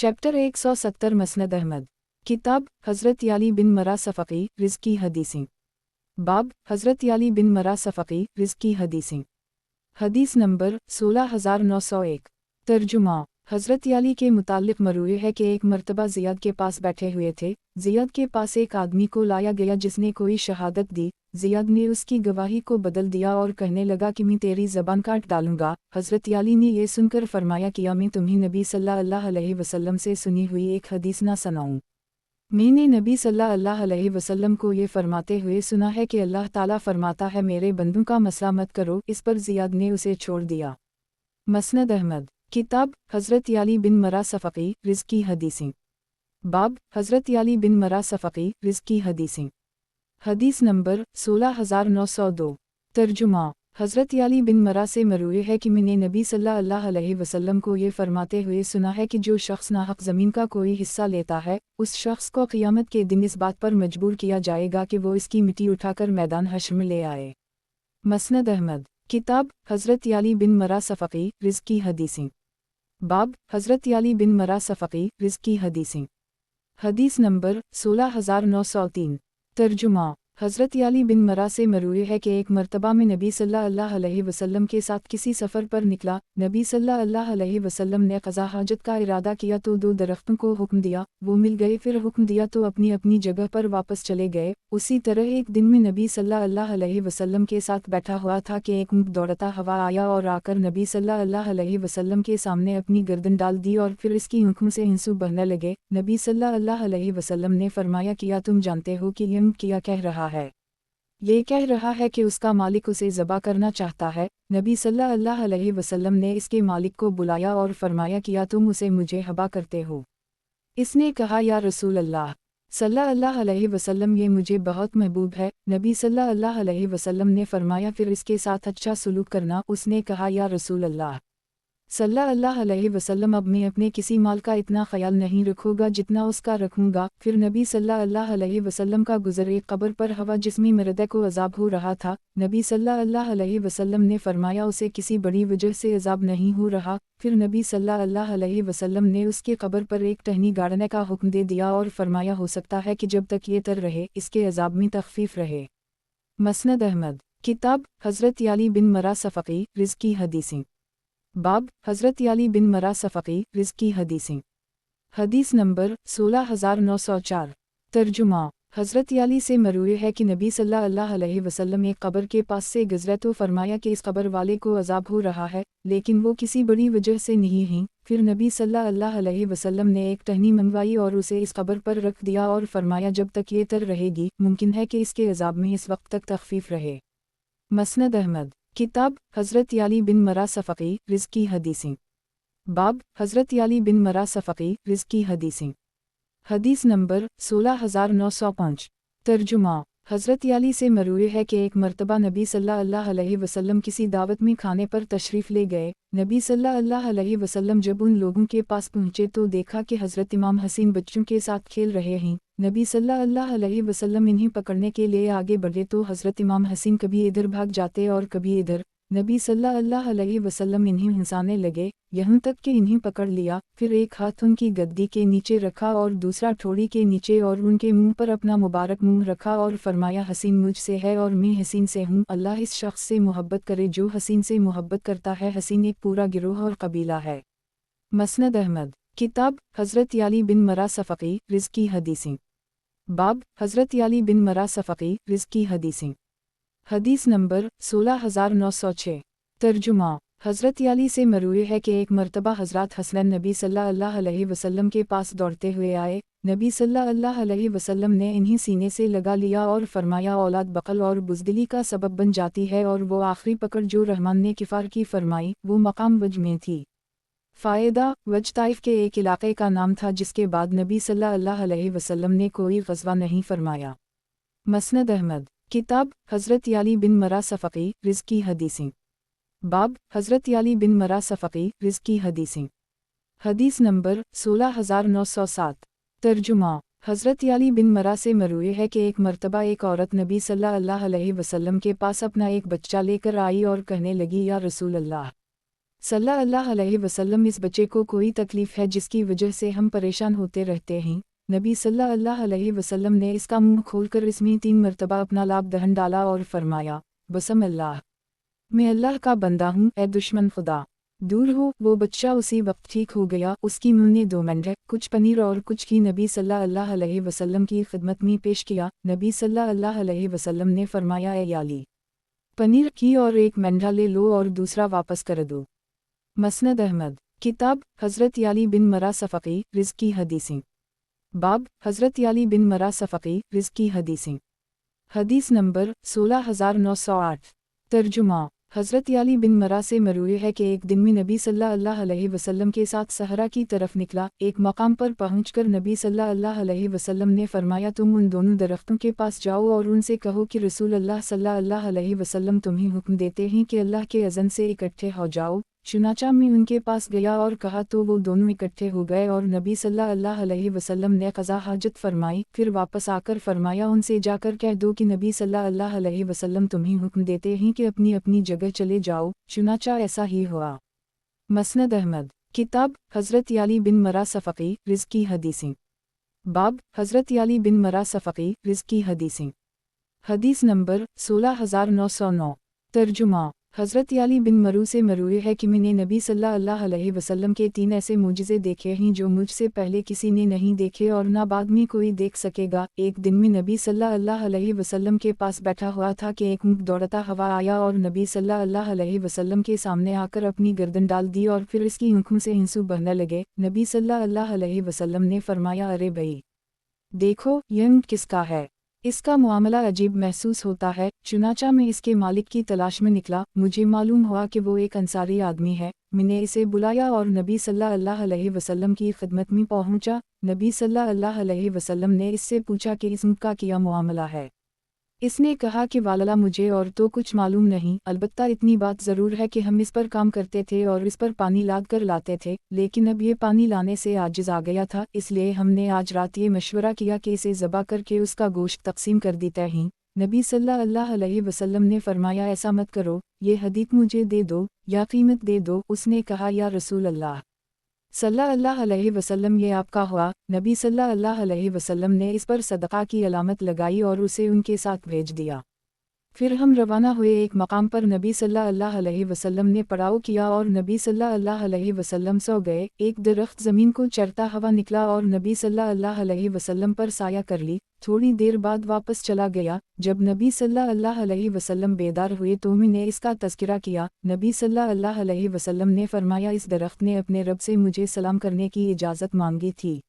Chapter 170 मसनद Ahmad. किताब हज़रत याली बिन मरा सफ़की रिज़्की हदीसें। बाब हज़रत याली बिन मरा सफ़की रिज़्की हदीसें। हदीस नंबर 16901। तर्जुमा। हज़रत याली के मुताल्लिक़ मरूए है कि एक मर्तबा ज़ियाद के पास बैठे हुए थे। ज़ियाद के पास एक आदमी को लाया गया जिसने कोई शहादत दी। ज़ियाद ने उसकी गवाही को बदल दिया और कहने लगा कि मैं तेरी ज़बान काट डालूंगा। हज़रत याली ने यह सुनकर फरमाया कि मैं तुम्हें नबी सल्लल्लाहु अलैहि वसल्लम से सुनी हुई एक हदीस ना सुनाऊं। मैंने नबी सल्लल्लाहु अलैहि वसल्लम को ये फरमाते हुए सुना है कि अल्लाह ताला फरमाता है मेरे बंदों का मसला मत करो। इस पर ज़ियाद ने उसे छोड़ दिया। मसनद अहमद। किताब हज़रत याली बिन मरा सफ़की रिज़्की हदीसें। बाब हज़रत याली बिन मरा सफ़की रिज़्की हदीसें। हदीस नंबर 16902। तर्जुमा। हज़रत याली बिन मरा से मरूए है कि मैंने नबी सल्लल्लाहु अलैहि वसल्लम को ये फरमाते हुए सुना है कि जो शख्स नाहक ज़मीन का कोई हिस्सा लेता है उस शख्स को क़ियामत के दिन इस बात पर मजबूर किया जाएगा कि वो इसकी मिट्टी उठाकर मैदान हश्र में ले आए। मसनद अहमद। किताब हज़रत याली बिन मरा सफ़की रिज़्की हदीसें। बाब हज़रत याली बिन मरा सफ़की रिज़्की हदीसें। हदीस नंबर 16903। तर्जुमा। हज़रत याली बिन मरा से मरूए है कि एक मर्तबा में नबी सल्लल्लाहु अलैहि वसल्लम के साथ किसी सफ़र पर निकला। नबी सल्लल्लाहु अलैहि वसल्लम ने क़ज़ा हाजत का इरादा किया तो दो दरख्तों को हुक्म दिया, वो मिल गए। फिर हुक्म दिया तो अपनी अपनी जगह पर वापस चले गए। उसी तरह एक दिन में नबी सल्लल्लाहु अलैहि वसल्लम के साथ बैठा हुआ था कि एक ऊँट दौड़ता हुआ आया और आकर नबी सल्लल्लाहु अलैहि वसल्लम के सामने अपनी गर्दन डाल दी और फिर इसकी आँखों से आंसू बहने लगे। नबी सल्लल्लाहु अलैहि वसल्लम ने फरमाया कि तुम जानते हो कि यह क्या कह रहा है? ये कह रहा है कि उसका मालिक उसे ज़बा करना चाहता है। नबी सल्लल्लाहु अलैहि वसल्लम ने इसके मालिक को बुलाया और फरमाया कि तुम उसे मुझे हबा करते हो? इसने कहा या रसूल अल्लाह सल्लल्लाहु अलैहि वसल्लम ये मुझे बहुत महबूब है। नबी सल्लल्लाहु अलैहि वसल्लम ने फरमाया फिर इसके साथ अच्छा सलूक करना। उसने कहा या रसूल अल्लाह सल्लल्लाहु अलैहि वसल्लम अब मैं अपने किसी माल का इतना ख्याल नहीं रखूँगा जितना उसका रखूँगा। फिर नबी सल्लल्लाहु अलैहि वसल्लम का गुज़र एक कब्र पर हवा जिसमें मर्दे को अज़ाब हो रहा था। नबी सल्लल्लाहु अलैहि वसल्लम ने फरमाया उसे किसी बड़ी वजह से अज़ाब नहीं हो रहा। फिर नबी सल्लल्लाहु अलैहि वसल्लम ने उसके कब्र पर एक टहनी गाड़ने का हुक्म दे दिया और फरमाया हो सकता है कि जब तक ये तर रहे इसके अज़ाब में तख़फ़ीफ़ रहे। मसनद अहमद। किताब हज़रत याली बिन मरा सफ़की रिज़्की हदीसें। बाब हज़रत याली बिन मरा सफ़की रिज़्की हदीसें। हदीस नंबर 16904। तर्जुमा। हज़रत याली से मरूए है कि नबी सल्लल्लाहु अलैहि वसल्लम एक कब्र के पास से गुज़रे तो फरमाया कि इस कब्र वाले को अज़ाब हो रहा है लेकिन वो किसी बड़ी वजह से नहीं है। फिर नबी सल्लल्लाहु अलैहि वसल्लम ने एक टहनी मंगवाई और उसे इस कब्र पर रख दिया और फरमाया जब तक ये तर रहेगी मुमकिन है कि इसके अज़ाब में इस वक्त तक तख़फ़ीफ़ रहे। मसनद अहमद। किताब हज़रत याली बिन मरा सफ़की रिज़्की हदीसें। बाब हज़रत याली बिन मरा सफ़की रिज़्की हदीसें। हदीस नंबर 16905। तर्जुमा। हज़रत याली से मरूए है कि एक मर्तबा नबी सल्लल्लाहु अलैहि वसल्लम किसी दावत में खाने पर तशरीफ़ ले गए। नबी सल्लल्लाहु अलैहि वसल्लम जब उन लोगों के पास पहुँचे तो देखा कि हज़रत इमाम हसीन बच्चों के साथ खेल रहे हैं। नबी सल्लल्लाहु अलैहि वसल्लम इन्हें पकड़ने के लिए आगे बढ़े तो हज़रत इमाम हसीन कभी इधर भाग जाते और कभी इधर। नबी सल्लल्लाहु अलैहि वसल्लम इन्हें हंसाने लगे यहाँ तक कि इन्हें पकड़ लिया। फिर एक हाथ उनकी गद्दी के नीचे रखा और दूसरा ठोड़ी के नीचे और उनके मुंह पर अपना मुबारक मुंह रखा और फरमाया हसीन मुझसे है और मैं हसीन से हूँ। अल्लाह इस शख्स से मोहब्बत करे जो हसीन से मोहब्बत करता है। हसीन एक पूरा गिरोह और कबीला है। मसनद अहमद। किताब हज़रत याली बिन मरा सफ़की रिज़्की हदीसें। बाब हज़रत याली बिन मरा सफ़की रिज़्की हदीसें। हदीस नंबर 16906। तर्जुमा। हज़रत याली से मरूए है कि एक मर्तबा हज़रत हसन नबी सल्लल्लाहु अलैहि वसल्लम के पास दौड़ते हुए आए। नबी सल्लल्लाहु अलैहि वसल्लम ने इन्हें सीने से लगा लिया और फरमाया औलाद बक़ल और बुज़दिली का सबब बन जाती है और वो आखिरी पकड़ जो रहमान ने किफ़ार की फरमाई वो मकाम वज में थी। फ़ायदा वज ताइफ के एक इलाक़े का नाम था जिसके बाद नबी सल्लल्लाहु अलैहि वसल्लम ने कोई ग़ज़वा नहीं फरमाया। मसनद अहमद। किताब हज़रत याली बिन मरा सफ़की रिज़्की हदीसें। बाब हज़रत याली बिन मरा सफ़की रिज़्की हदीसें। हदीस नंबर 16907। तर्जुमा। हज़रत याली बिन मरा से मरूए है कि एक मर्तबा एक औरत नबी सल्लल्लाहु अलैहि वसल्लम के पास अपना एक बच्चा लेकर आई और कहने लगी या रसूल अल्लाह सल्लल्लाहु अलैहि वसल्लम, इस बच्चे को कोई तकलीफ़ है जिसकी वजह से हम परेशान होते रहते हैं। नबी सल्लल्लाहु अलैहि वसल्लम ने इसका मुंह खोलकर इसमें 3 मरतबा अपना लाभ दहन डाला और फरमाया, बसम अल्लाह, मैं अल्लाह का बंदा हूँ, ए दुश्मन खुदा दूर हो। वो बच्चा उसी वक्त ठीक हो गया। उसकी मुँह ने 2 मेंढक, कुछ पनीर और कुछ घी नबी सल्लल्लाहु अलैहि वसल्लम की खिदमत में पेश किया। नबी सल्लल्लाहु अलैहि वसल्लम ने फरमाया, ए याली, पनीर, घी और एक मेंढा ले लो और दूसरा वापस कर दो। मसनद अहमद। किताब हज़रत याली बिन मरा सफ़क़ी, रिज़्क़ की हदीसें। बाब हज़रत याली बिन मरा सफ़क़ी, रिज़्क़ की हदीसें। हदीस नंबर 16908। तर्जुमा। हज़रत याली बिन मरा से मरूए है कि एक दिन में नबी सल्लल्लाहु अलैहि वसल्लम के साथ सहरा की तरफ निकला। एक मकाम पर पहुंचकर नबी सल्लल्लाहु अलैहि वसल्लम ने फरमाया, तुम उन दोनों दरख्तों के पास जाओ और उनसे कहो कि रसूल अल्लाह सल्लल्लाहु अलैहि वसल्लम तुम्हें हुक्म देते हैं कि अल्लाह के अज़न से इकट्ठे हो जाओ। चुनाचा मैं उनके पास गया और कहा तो वो दोनों इकट्ठे हो गए और नबी सल्लल्लाहु अलैहि वसल्लम ने क़ज़ा हाजत फरमाई। फिर वापस आकर फरमाया, उनसे जाकर कह दो कि नबी सल्लल्लाहु अलैहि वसल्लम तुम्हें हुक्म देते हैं कि अपनी अपनी जगह चले जाओ। चुनाचा ऐसा ही हुआ। मसनद अहमद। किताब हज़रत याली बिन मरा सफ़क़ी, रिज़्क़ की हदीसें। बाब हज़रत याली बिन मरा सफ़क़ी, रिज़्क़ की हदीसें। हदीस नंबर 16909। तर्जुमा। हज़रत याली बिन मरू से मरूए है कि मैंने नबी सल्लल्लाहु अलैहि वसल्लम के 3 ऐसे मुजज़े देखे हैं जो मुझसे पहले किसी ने नहीं देखे और ना बाद में कोई देख सकेगा। एक दिन में नबी सल्लल्लाहु अलैहि वसल्लम के पास बैठा हुआ था कि एक ऊँट दौड़ता हुआ आया और नबी सल्लल्लाहु अलैहि वसल्लम के सामने आकर अपनी गर्दन डाल दी और फिर इसकी आँखों से आंसू बहने लगे। नबी सल्लल्लाहु अलैहि वसल्लम ने फरमाया, अरे भई, देखो यह ऊँट किसका है, इसका मामला अजीब महसूस होता है। चुनाचा मैं इसके मालिक की तलाश में निकला। मुझे मालूम हुआ कि वो एक अंसारी आदमी है। मैंने इसे बुलाया और नबी सल्लल्लाहु अलैहि वसल्लम की खिदमत में पहुंचा। नबी सल्लल्लाहु अलैहि वसल्लम ने इससे पूछा कि इस ऊँट का क्या मामला है। इसने कहा कि वाला मुझे और तो कुछ मालूम नहीं, अलबत्ता इतनी बात ज़रूर है कि हम इस पर काम करते थे और इस पर पानी लाद कर लाते थे, लेकिन अब ये पानी लाने से आजिज़ आ गया था, इसलिए हमने आज रात ये मशवरा किया कि इसे ज़बा करके उसका गोश्त तकसीम कर देते हैं। नबी सल्लल्लाहु अलैहि वसल्लम ने फरमाया, ऐसा मत करो, ये हदीक मुझे दे दो या कीमत दे दो। उसने कहा, या रसूल अल्लाह सल्लल्लाहु अलैहि वसल्लम, ये आपका हुआ। नबी सल्लल्लाहु अलैहि वसल्लम ने इस पर सदक़ा की अलामत लगाई और उसे उनके साथ भेज दिया। फिर हम रवाना हुए। एक मकाम पर नबी सल्लल्लाहु अलैहि वसल्लम ने पड़ाव किया और नबी सल्लल्लाहु अलैहि वसल्लम सो गए। एक दरख्त ज़मीन को चरता हुआ निकला और नबी सल्लल्लाहु अलैहि वसल्लम पर साया कर ली। थोड़ी देर बाद वापस चला गया। जब नबी सल्लल्लाहु अलैहि वसल्लम बेदार हुए तो मैंने इसका तज़किरा किया। नबी सल्लल्लाहु अलैहि वसल्लम ने फरमाया, इस दरख्त ने अपने रब से मुझे सलाम करने की इजाज़त मांगी थी,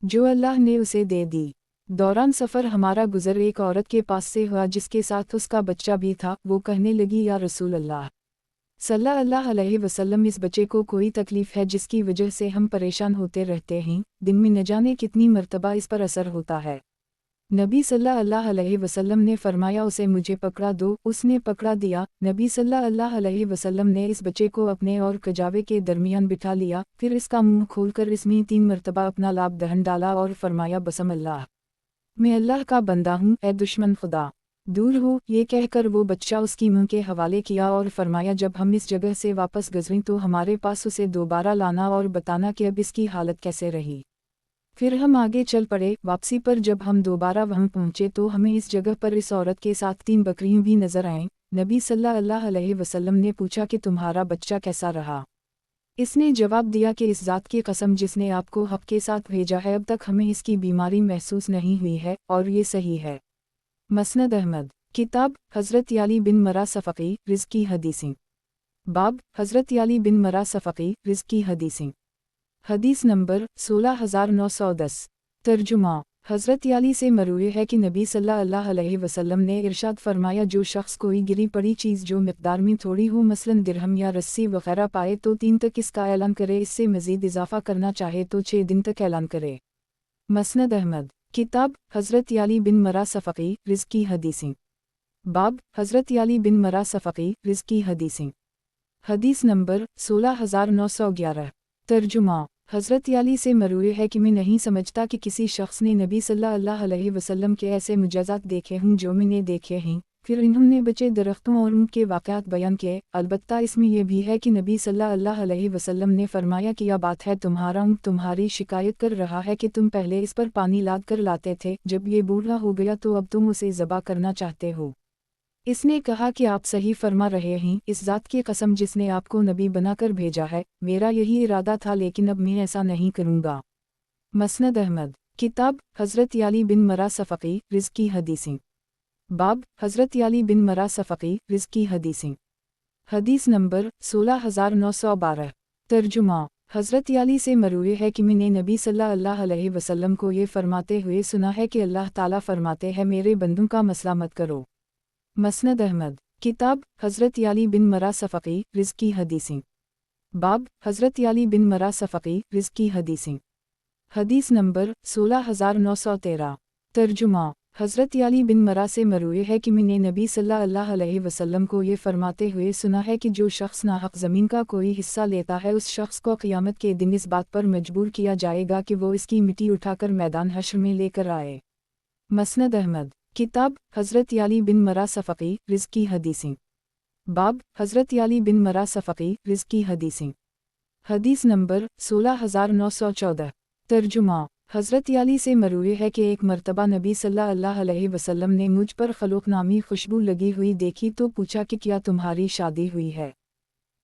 जो अल्लाह ने उसे दे दी। दौरान सफ़र हमारा गुज़र एक औरत के पास से हुआ जिसके साथ उसका बच्चा भी था। वो कहने लगी, या रसूल अल्लाह सल्लल्लाहु अलैहि वसल्लम, इस बच्चे को कोई तकलीफ़ है जिसकी वजह से हम परेशान होते रहते हैं। दिन में न जाने कितनी मरतबा इस पर असर होता है। नबी सल्लल्लाहु अलैहि वसल्लम ने फरमाया, उसे मुझे पकड़ा दो। उसने पकड़ा दिया। नबी सल्लल्लाहु अलैहि वसल्लम ने इस बच्चे को अपने और कजावे के दरमियान बिठा लिया। फिर इसका मुंह खोलकर इसमें 3 मरतबा अपना लाभ दहन डाला और फरमाया, बसम अल्लाह, मैं अल्लाह का बंदा हूँ, ए दुश्मन खुदा दूर हो। ये कहकर वो बच्चा उसकी मुँह के हवाले किया और फरमाया, जब हम इस जगह से वापस गुज़रें तो हमारे पास उसे दोबारा लाना और बताना कि अब इसकी हालत कैसे रही। फिर हम आगे चल पड़े। वापसी पर जब हम दोबारा वहाँ पहुँचे तो हमें इस जगह पर इस औरत के साथ 3 बकरियाँ भी नजर आईं। नबी सल्लल्लाहु अलैहि वसल्लम ने पूछा कि तुम्हारा बच्चा कैसा रहा। इसने जवाब दिया कि इस ज़ात की कसम जिसने आपको हक़ के साथ भेजा है, अब तक हमें इसकी बीमारी महसूस नहीं हुई है और ये सही है। मसनद अहमद। किताब हज़रत याली बिन मरा सफ़क़ी, रिज़्क़ की हदीसें। बाब हज़रत याली बिन मरा सफ़क़ी, रिज़्क़ की हदीसें। हदीस नंबर 16910। तर्जुमा। हज़रत याली से मरूए है कि नबी सल्लल्लाहु अलैहि वसल्लम ने इरशाद फरमाया, जो शख्स कोई गिरी पड़ी चीज़ जो मिक़दार में थोड़ी हो, मसलन दिरहम या रस्सी वग़ैरह पाए तो 3 तक इसका ऐलान करे। इससे मज़ीद इजाफ़ा करना चाहे तो 6 दिन तक ऐलान करे। मसनद अहमद। किताब हज़रत याली बिन मरा सफ़क़ी, रिज़्क़ की हदीसें। बाब हज़रत याली बिन मरा सफ़क़ी, रिज़्क़ की हदीसें। हदीस नंबर 16911। तर्जुमा। हज़रत याली से मरूए है कि मैं नहीं समझता कि किसी शख्स ने नबी सल्लल्लाहु अलैहि वसल्लम के ऐसे मुजज़ात देखे हों जो मैंने देखे हैं। پھر انہوں نے بچے درختوں اور ان کے واقعات بیان کیے۔ البتہ اس میں یہ بھی ہے کہ نبی صلی اللہ علیہ وسلم نے فرمایا کہ یہ بات ہے تمہارا اونٹ تمہاری شکایت کر رہا ہے کہ تم پہلے اس پر پانی لاد کر لاتے تھے، جب یہ بوڑھا ہو گیا تو اب تم اسے ذبح کرنا چاہتے ہو۔ اس نے کہا کہ آپ صحیح فرما رہے ہیں، اس ذات کی قسم جس نے آپ کو نبی بنا کر بھیجا ہے، میرا یہی ارادہ تھا لیکن اب میں ایسا نہیں کروں گا۔ مسند احمد کتاب حضرت یعلی بن مرہ صفقی رزق کی حدیثیں باب حضرت یعلی بن مرہ صفقی رزق کی حدیثیں حدیث نمبر 16912 ترجمہ حضرت یعلی سے مروی ہے کہ میں نے نبی صلی اللہ علیہ وسلم کو یہ فرماتے ہوئے سنا ہے کہ اللہ تعالیٰ فرماتے ہیں میرے بندوں کا مسئلہ مت کرو۔ مسند احمد کتاب حضرت یعلی بن مرہ صفقی رزق کی حدیثیں باب حضرت یعلی بن مرہ صفقی رزق کی حدیثیں حدیث نمبر 16913 ترجمہ حضرت یعلی بن مرہ سے مروی ہے کہ میں نے نبی صلی اللہ علیہ وسلم کو یہ فرماتے ہوئے سنا ہے کہ جو شخص ناحق زمین کا کوئی حصہ لیتا ہے اس شخص کو قیامت کے دن اس بات پر مجبور کیا جائے گا کہ وہ اس کی مٹی اٹھا کر میدان حشر میں لے کر آئے۔ مسند احمد کتاب حضرت یعلی بن مرہ صفقی رزق کی حدیثیں باب حضرت یعلی بن مرہ صفقی رزق کی حدیثیں حدیث نمبر 16914 ترجمہ حضرت یعلی سے مروی ہے کہ ایک مرتبہ نبی صلی اللہ علیہ وسلم نے مجھ پر خلوق نامی خوشبو لگی ہوئی دیکھی تو پوچھا کہ کیا تمہاری شادی ہوئی ہے؟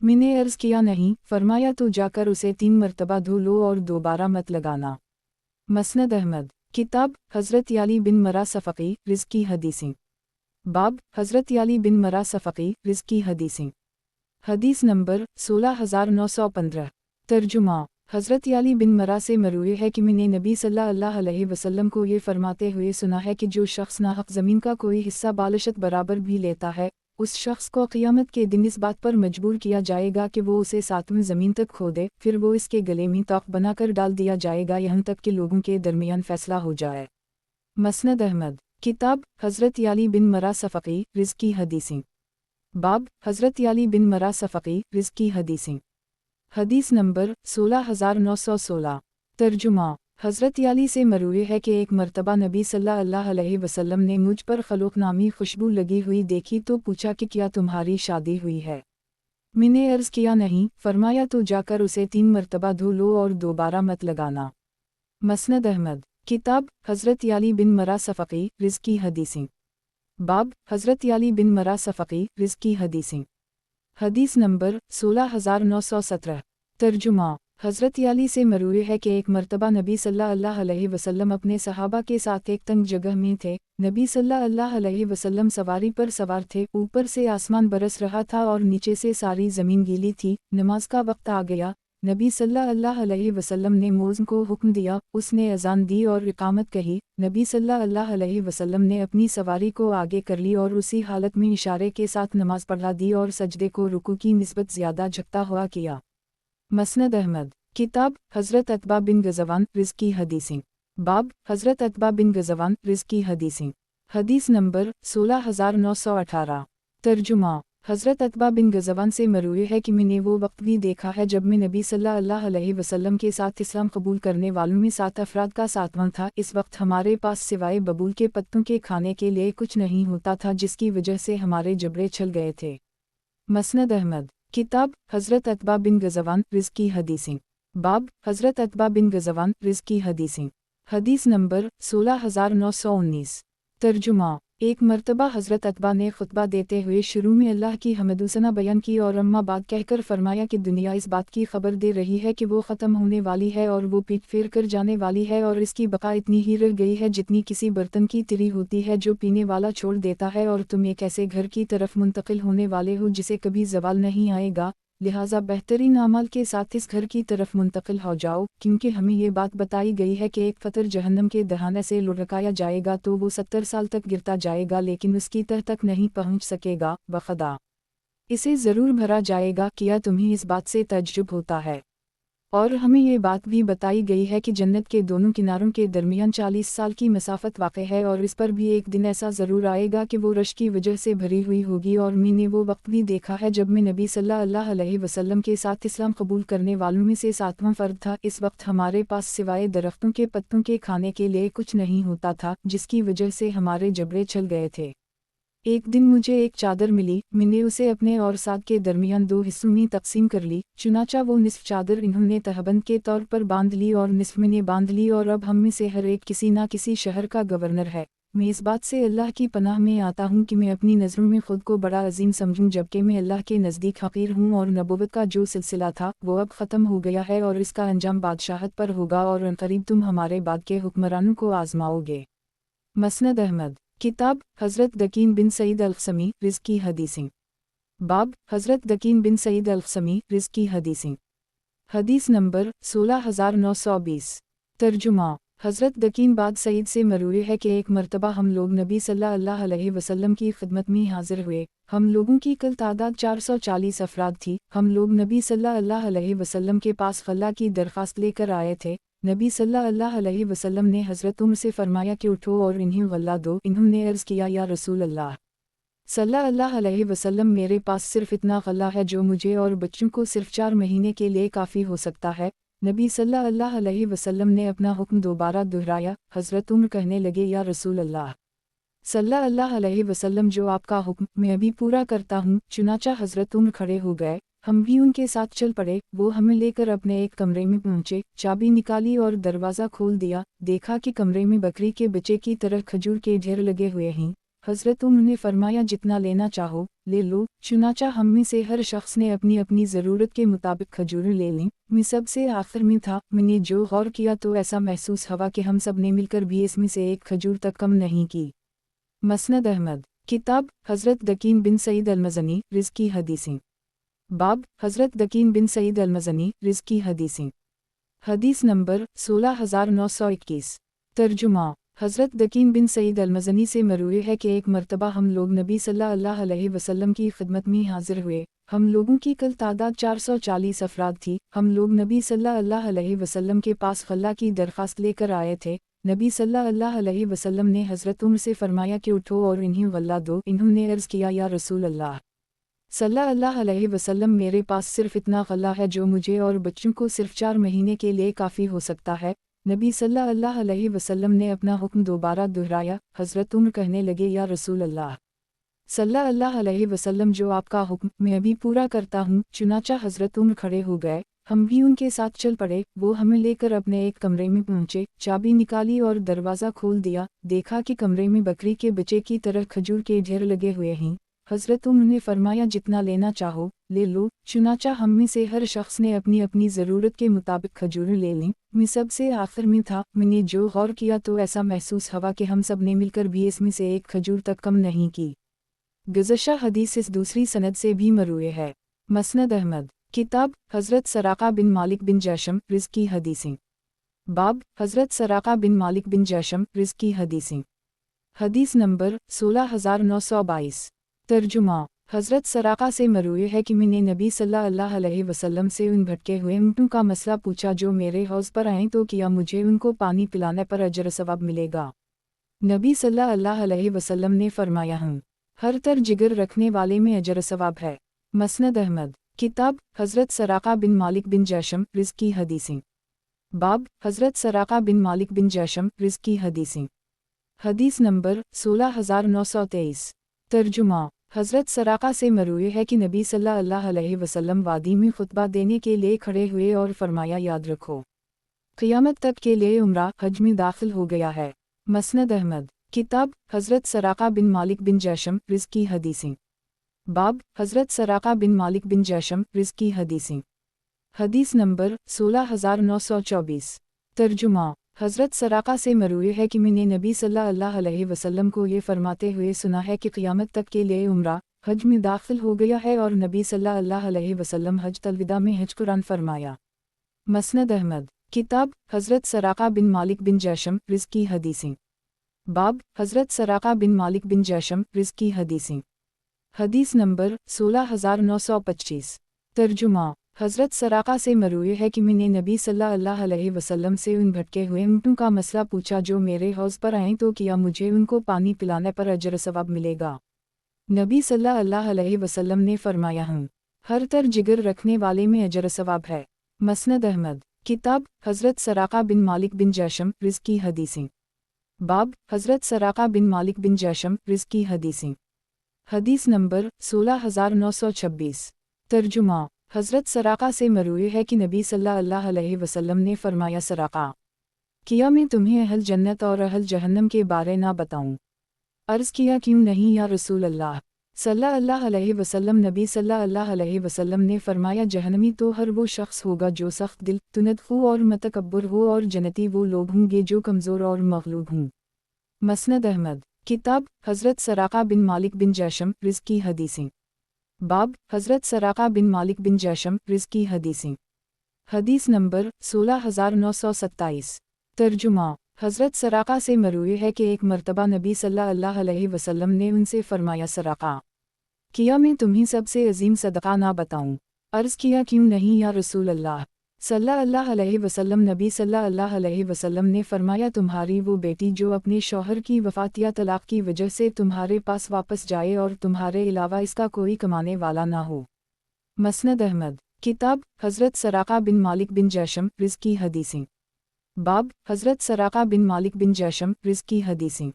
میں نے عرض کیا نہیں، فرمایا تو جا کر اسے 3 مرتبہ دھو لو اور دوبارہ مت لگانا۔ مسند احمد کتاب حضرت یعلی بن مرہ صفقی رزق کی حدیثیں باب حضرت یعلی بن مرہ صفقی رزق کی حدیثیں حدیث نمبر 16915 ترجمہ حضرت یعلی بن مرہ سے مروی ہے کہ میں نے نبی صلی اللہ علیہ وسلم کو یہ فرماتے ہوئے سنا ہے کہ جو شخص ناحق زمین کا کوئی حصہ بالشت برابر بھی لیتا ہے اس شخص کو قیامت کے دن اس بات پر مجبور کیا جائے گا کہ وہ اسے 7ویں زمین تک کھودے، پھر وہ اس کے گلے میں توق بنا کر ڈال دیا جائے گا یہاں تک کہ لوگوں کے درمیان فیصلہ ہو جائے۔ مسند احمد کتاب حضرت یعلی بن مرہ صفقی رزق کی حدیثیں باب حضرت یعلی بن مرہ صفقی رزق کی حدیثیں حدیث نمبر 16916 ترجمہ حضرت یعلی سے مروی ہے کہ ایک مرتبہ نبی صلی اللہ علیہ وسلم نے مجھ پر خلوق نامی خوشبو لگی ہوئی دیکھی تو پوچھا کہ کیا تمہاری شادی ہوئی ہے؟ میں نے عرض کیا نہیں، فرمایا تو جا کر اسے 3 مرتبہ دھو لو اور دوبارہ مت لگانا۔ مسند احمد کتاب حضرت یعلی بن مرہ صفقی رزق کی حدیثیں باب حضرت یعلی بن مرہ صفقی رزق کی حدیثیں حدیث نمبر 16917 ترجمہ حضرت یعلی سے مروی ہے کہ ایک مرتبہ نبی صلی اللہ علیہ وسلم اپنے صحابہ کے ساتھ ایک تنگ جگہ میں تھے۔ نبی صلی اللہ علیہ وسلم سواری پر سوار تھے، اوپر سے آسمان برس رہا تھا اور نیچے سے ساری زمین گیلی تھی۔ نماز کا وقت آ گیا، نبی صلی اللہ علیہ وسلم نے مؤذن کو حکم دیا، اس نے اذان دی اور اقامت کہی۔ نبی صلی اللہ علیہ وسلم نے اپنی سواری کو آگے کر لی اور اسی حالت میں اشارے کے ساتھ نماز پڑھا دی اور سجدے کو رکوع کی نسبت زیادہ جھکتا ہوا کیا۔ مسند احمد کتاب حضرت عتبہ بن غزوان رزق کی حدیثیں باب حضرت عتبہ بن غزوان رزق کی حدیثیں حدیث نمبر 16918 ترجمہ حضرت عتبہ بن غزوان سے مروی ہے کہ میں نے وہ وقت بھی دیکھا ہے جب میں نبی صلی اللہ علیہ وسلم کے ساتھ اسلام قبول کرنے والوں میں 7 افراد کا 7واں تھا۔ اس وقت ہمارے پاس سوائے ببول کے پتوں کے کھانے کے لیے کچھ نہیں ہوتا تھا جس کی وجہ سے ہمارے جبڑے چھل گئے تھے۔ مسند احمد کتاب حضرت عتبہ بن غزوان رزق کی حدیثیں باب حضرت عتبہ بن غزوان رزق کی حدیثیں حدیث نمبر 16919 ترجمہ ایک مرتبہ حضرت عتبہ نے خطبہ دیتے ہوئے شروع میں اللہ کی حمد و ثنا بیان کی اور اما بعد کہہ کر فرمایا کہ دنیا اس بات کی خبر دے رہی ہے کہ وہ ختم ہونے والی ہے اور وہ پیٹ پھیر کر جانے والی ہے اور اس کی بقا اتنی ہی رہ گئی ہے جتنی کسی برتن کی تری ہوتی ہے جو پینے والا چھوڑ دیتا ہے، اور تم ایک ایسے گھر کی طرف منتقل ہونے والے ہو جسے کبھی زوال نہیں آئے گا، لہٰذا بہترین اعمال کے ساتھ اس گھر کی طرف منتقل ہو جاؤ، کیونکہ ہمیں یہ بات بتائی گئی ہے کہ ایک فطر جہنم کے دہانے سے لڑکایا جائے گا تو وہ 70 سال تک گرتا جائے گا لیکن اس کی تہ تک نہیں پہنچ سکے گا، بخدا اسے ضرور بھرا جائے گا۔ کیا تمہیں اس بات سے تعجب ہوتا ہے؟ اور ہمیں یہ بات بھی بتائی گئی ہے کہ جنت کے دونوں کناروں کے درمیان 40 سال کی مسافت واقع ہے، اور اس پر بھی ایک دن ایسا ضرور آئے گا کہ وہ رش کی وجہ سے بھری ہوئی ہوگی، اور میں نے وہ وقت بھی دیکھا ہے جب میں نبی صلی اللہ علیہ وسلم کے ساتھ اسلام قبول کرنے والوں میں سے 7واں فرد تھا۔ اس وقت ہمارے پاس سوائے درختوں کے پتوں کے کھانے کے لیے کچھ نہیں ہوتا تھا، جس کی وجہ سے ہمارے جبڑے چھل گئے تھے۔ ایک دن مجھے ایک چادر ملی، میں نے اسے اپنے اور ساتھ کے درمیان 2 حصوں میں تقسیم کر لی، چنانچہ وہ نصف چادر انہوں نے تہبند کے طور پر باندھ لی اور نصف میں نے باندھ لی، اور اب ہم میں سے ہر ایک کسی نہ کسی شہر کا گورنر ہے۔ میں اس بات سے اللہ کی پناہ میں آتا ہوں کہ میں اپنی نظروں میں خود کو بڑا عظیم سمجھوں، جبکہ میں اللہ کے نزدیک حقیر ہوں، اور نبوت کا جو سلسلہ تھا وہ اب ختم ہو گیا ہے، اور اس کا انجام بادشاہت پر ہوگا، اور عنقریب تم ہمارے بعد کے حکمرانوں کو آزماؤ گے۔ مسند احمد کتاب حضرت دکین بن سعید القسمی رزق کی حدیثیں۔ باب حضرت دکین بن سعید القسمی رزق کی حدیثیں۔ حدیث نمبر 16920۔ ترجمہ حضرت دکین بعد سعید سے مروی ہے کہ ایک مرتبہ ہم لوگ نبی صلی اللہ علیہ وسلم کی خدمت میں حاضر ہوئے۔ ہم لوگوں کی کل تعداد 440 افراد تھی۔ ہم لوگ نبی صلی اللہ علیہ وسلم کے پاس خلا کی درخواست لے کر آئے تھے۔ نبی صلی اللہ علیہ وسلم نے حضرت عمر سے فرمایا کہ اٹھو اور انہیں غلہ دو۔ انہوں نے عرض کیا یا رسول اللہ صلی اللہ علیہ وسلم، میرے پاس صرف اتنا غلہ ہے جو مجھے اور بچوں کو صرف 4 مہینے کے لیے کافی ہو سکتا ہے۔ نبی صلی اللہ علیہ وسلم نے اپنا حکم دوبارہ دہرایا۔ حضرت عمر کہنے لگے یا رسول اللہ صلی اللہ علیہ وسلم، جو آپ کا حکم میں ابھی پورا کرتا ہوں۔ چنانچہ حضرت عمر کھڑے ہو گئے، ہم بھی ان کے ساتھ چل پڑے۔ وہ ہمیں لے کر اپنے ایک کمرے میں پہنچے، چابی نکالی اور دروازہ کھول دیا، دیکھا کہ کمرے میں بکری کے بچے کی طرح کھجور کے ڈھیر لگے ہوئے ہیں۔ حضرت عمر نے فرمایا جتنا لینا چاہو لے لو۔ چنانچہ ہم میں سے ہر شخص نے اپنی اپنی ضرورت کے مطابق کھجوریں لے لیں۔ میں سب سے آخر میں تھا۔ میں نے جو غور کیا تو ایسا محسوس ہوا کہ ہم سب نے مل کر بھی اس میں سے ایک کھجور تک کم نہیں کی۔ مسند احمد کتاب حضرت دکین بن سعید المزنی رزق کی حدیثیں۔ باب حضرت دکین بن سعید المزنی رزق کی حدیثیں۔ حدیث نمبر 16921۔ ترجمہ حضرت دکین بن سعید المزنی سے مروی ہے کہ ایک مرتبہ ہم لوگ نبی صلی اللہ علیہ وسلم کی خدمت میں حاضر ہوئے۔ ہم لوگوں کی کل تعداد 440 افراد تھی۔ ہم لوگ نبی صلی اللہ علیہ وسلم کے پاس خلا کی درخواست لے کر آئے تھے۔ نبی صلی اللہ علیہ وسلم نے حضرت عمر سے فرمایا کہ اٹھو اور انہیں غلہ دو۔ انہوں نے عرض کیا یا رسول اللہ صلی اللہ علیہ وسلم، میرے پاس صرف اتنا غلہ ہے جو مجھے اور بچوں کو صرف 4 مہینے کے لیے کافی ہو سکتا ہے۔ نبی صلی اللہ علیہ وسلم نے اپنا حکم دوبارہ دہرایا۔ حضرت عمر کہنے لگے یا رسول اللہ صلی اللہ علیہ وسلم، جو آپ کا حکم میں ابھی پورا کرتا ہوں۔ چنانچہ حضرت عمر کھڑے ہو گئے، ہم بھی ان کے ساتھ چل پڑے۔ وہ ہمیں لے کر اپنے ایک کمرے میں پہنچے، چابی نکالی اور دروازہ کھول دیا، دیکھا کہ کمرے میں بکری کے بچے کی طرح کھجور کے ڈھیر لگے ہوئے ہیں۔ حضرت عمر نے فرمایا جتنا لینا چاہو لے لو۔ چنانچہ ہم میں سے ہر شخص نے اپنی اپنی ضرورت کے مطابق کھجوریں لے لیں۔ میں سب سے آخر میں تھا۔ میں نے جو غور کیا تو ایسا محسوس ہوا کہ ہم سب نے مل کر بھی اس میں سے ایک کھجور تک کم نہیں کی۔ گزشتہ حدیث اس دوسری سند سے بھی مروی ہے۔ مسند احمد کتاب حضرت سراقہ بن مالک بن جیشم رزق کی حدیثیں۔ باب حضرت سراقہ بن مالک بن جیشم رزق کی حدیثیں۔ حدیث نمبر 16922۔ ترجمہ حضرت سراقہ سے مروی ہے کہ میں نے نبی صلی اللہ علیہ وسلم سے ان بھٹکے ہوئے اونٹوں کا مسئلہ پوچھا جو میرے حوض پر آئیں تو کیا مجھے ان کو پانی پلانے پر اجر ثواب ملے گا؟ نبی صلی اللہ علیہ وسلم نے فرمایا ہر تر جگر رکھنے والے میں اجر ثواب ہے۔ مسند احمد کتاب حضرت سراقہ بن مالک بن جیشم رزق کی حدیثیں۔ باب حضرت سراقہ بن مالک بن جیشم رزق کی حدیثیں۔ حدیث نمبر 16923۔ ترجمہ حضرت سراقہ سے مروی ہے کہ نبی صلی اللہ علیہ وسلم وادی میں خطبہ دینے کے لیے کھڑے ہوئے اور فرمایا یاد رکھو قیامت تک کے لیے عمرہ حج میں داخل ہو گیا ہے۔ مسند احمد کتاب حضرت سراقہ بن مالک بن جیشم رزق کی حدیثیں۔ باب حضرت سراقہ بن مالک بن جیشم رزق کی حدیثیں۔ حدیث نمبر 16924۔ ترجمہ حضرت سراقہ سے مروی ہے کہ میں نے نبی صلی اللہ علیہ وسلم کو یہ فرماتے ہوئے سنا ہے کہ قیامت تک کے لیے عمرہ حج میں داخل ہو گیا ہے، اور نبی صلی اللہ علیہ وسلم حج الوداع میں حج قرآن فرمایا۔ مسند احمد کتاب حضرت سراقہ بن مالک بن جیشم رزق کی حدیثیں۔ باب حضرت سراقہ بن مالک بن جیشم رزق کی حدیثیں۔ حدیث نمبر 16925۔ ترجمہ حضرت سراقہ سے مروی ہے کہ میں نے نبی صلی اللہ علیہ وسلم سے ان بھٹکے ہوئے اونٹوں کا مسئلہ پوچھا جو میرے حوض پر آئیں تو کیا مجھے ان کو پانی پلانے پر اجر ثواب ملے گا؟ نبی صلی اللہ علیہ وسلم نے فرمایا ہر تر جگر رکھنے والے میں اجر ثواب ہے۔ مسند احمد کتاب حضرت سراقہ بن مالک بن جیشم رزق کی حدیثیں۔ باب حضرت سراقہ بن مالک بن جیشم رزق کی حدیثیں۔ حدیث نمبر 16926۔ ترجمہ۔ حضرت سراقہ سے مروی ہے کہ نبی صلی اللہ علیہ وسلم نے فرمایا، سراقہ، کیا میں تمہیں اہل جنت اور اہل جہنم کے بارے نہ بتاؤں؟ عرض کیا، کیوں نہیں یا رسول اللہ صلی اللہ علیہ وسلم۔ نبی صلی اللہ علیہ وسلم نے فرمایا، جہنمی تو ہر وہ شخص ہوگا جو سخت دل، تندخو اور متکبر ہو، اور جنتی وہ لوگ ہوں گے جو کمزور اور مغلوب ہوں۔ مسند احمد۔ کتاب حضرت سراقہ بن مالک بن جیشم رزق کی حدیثیں۔ باب حضرت سراقہ بن مالک بن جیشم رزق کی حدیثیں۔ حدیث نمبر 16927۔ ترجمہ۔ حضرت سراقہ سے مروی ہے کہ ایک مرتبہ نبی صلی اللہ علیہ وسلم نے ان سے فرمایا، سراقہ، کیا میں تمہیں سب سے عظیم صدقہ نہ بتاؤں؟ عرض کیا، کیوں نہیں یا رسول اللہ صلی اللہ علیہ وسلم۔ نبی صلی اللہ علیہ وسلم نے فرمایا، تمہاری وہ بیٹی جو اپنے شوہر کی وفات یا طلاق کی وجہ سے تمہارے پاس واپس جائے اور تمہارے علاوہ اس کا کوئی کمانے والا نہ ہو۔ مسند احمد۔ کتاب حضرت سراقہ بن مالک بن جیشم رزق کی حدیثیں۔ باب حضرت سراقہ بن مالک بن جیشم رزق کی حدیثیں۔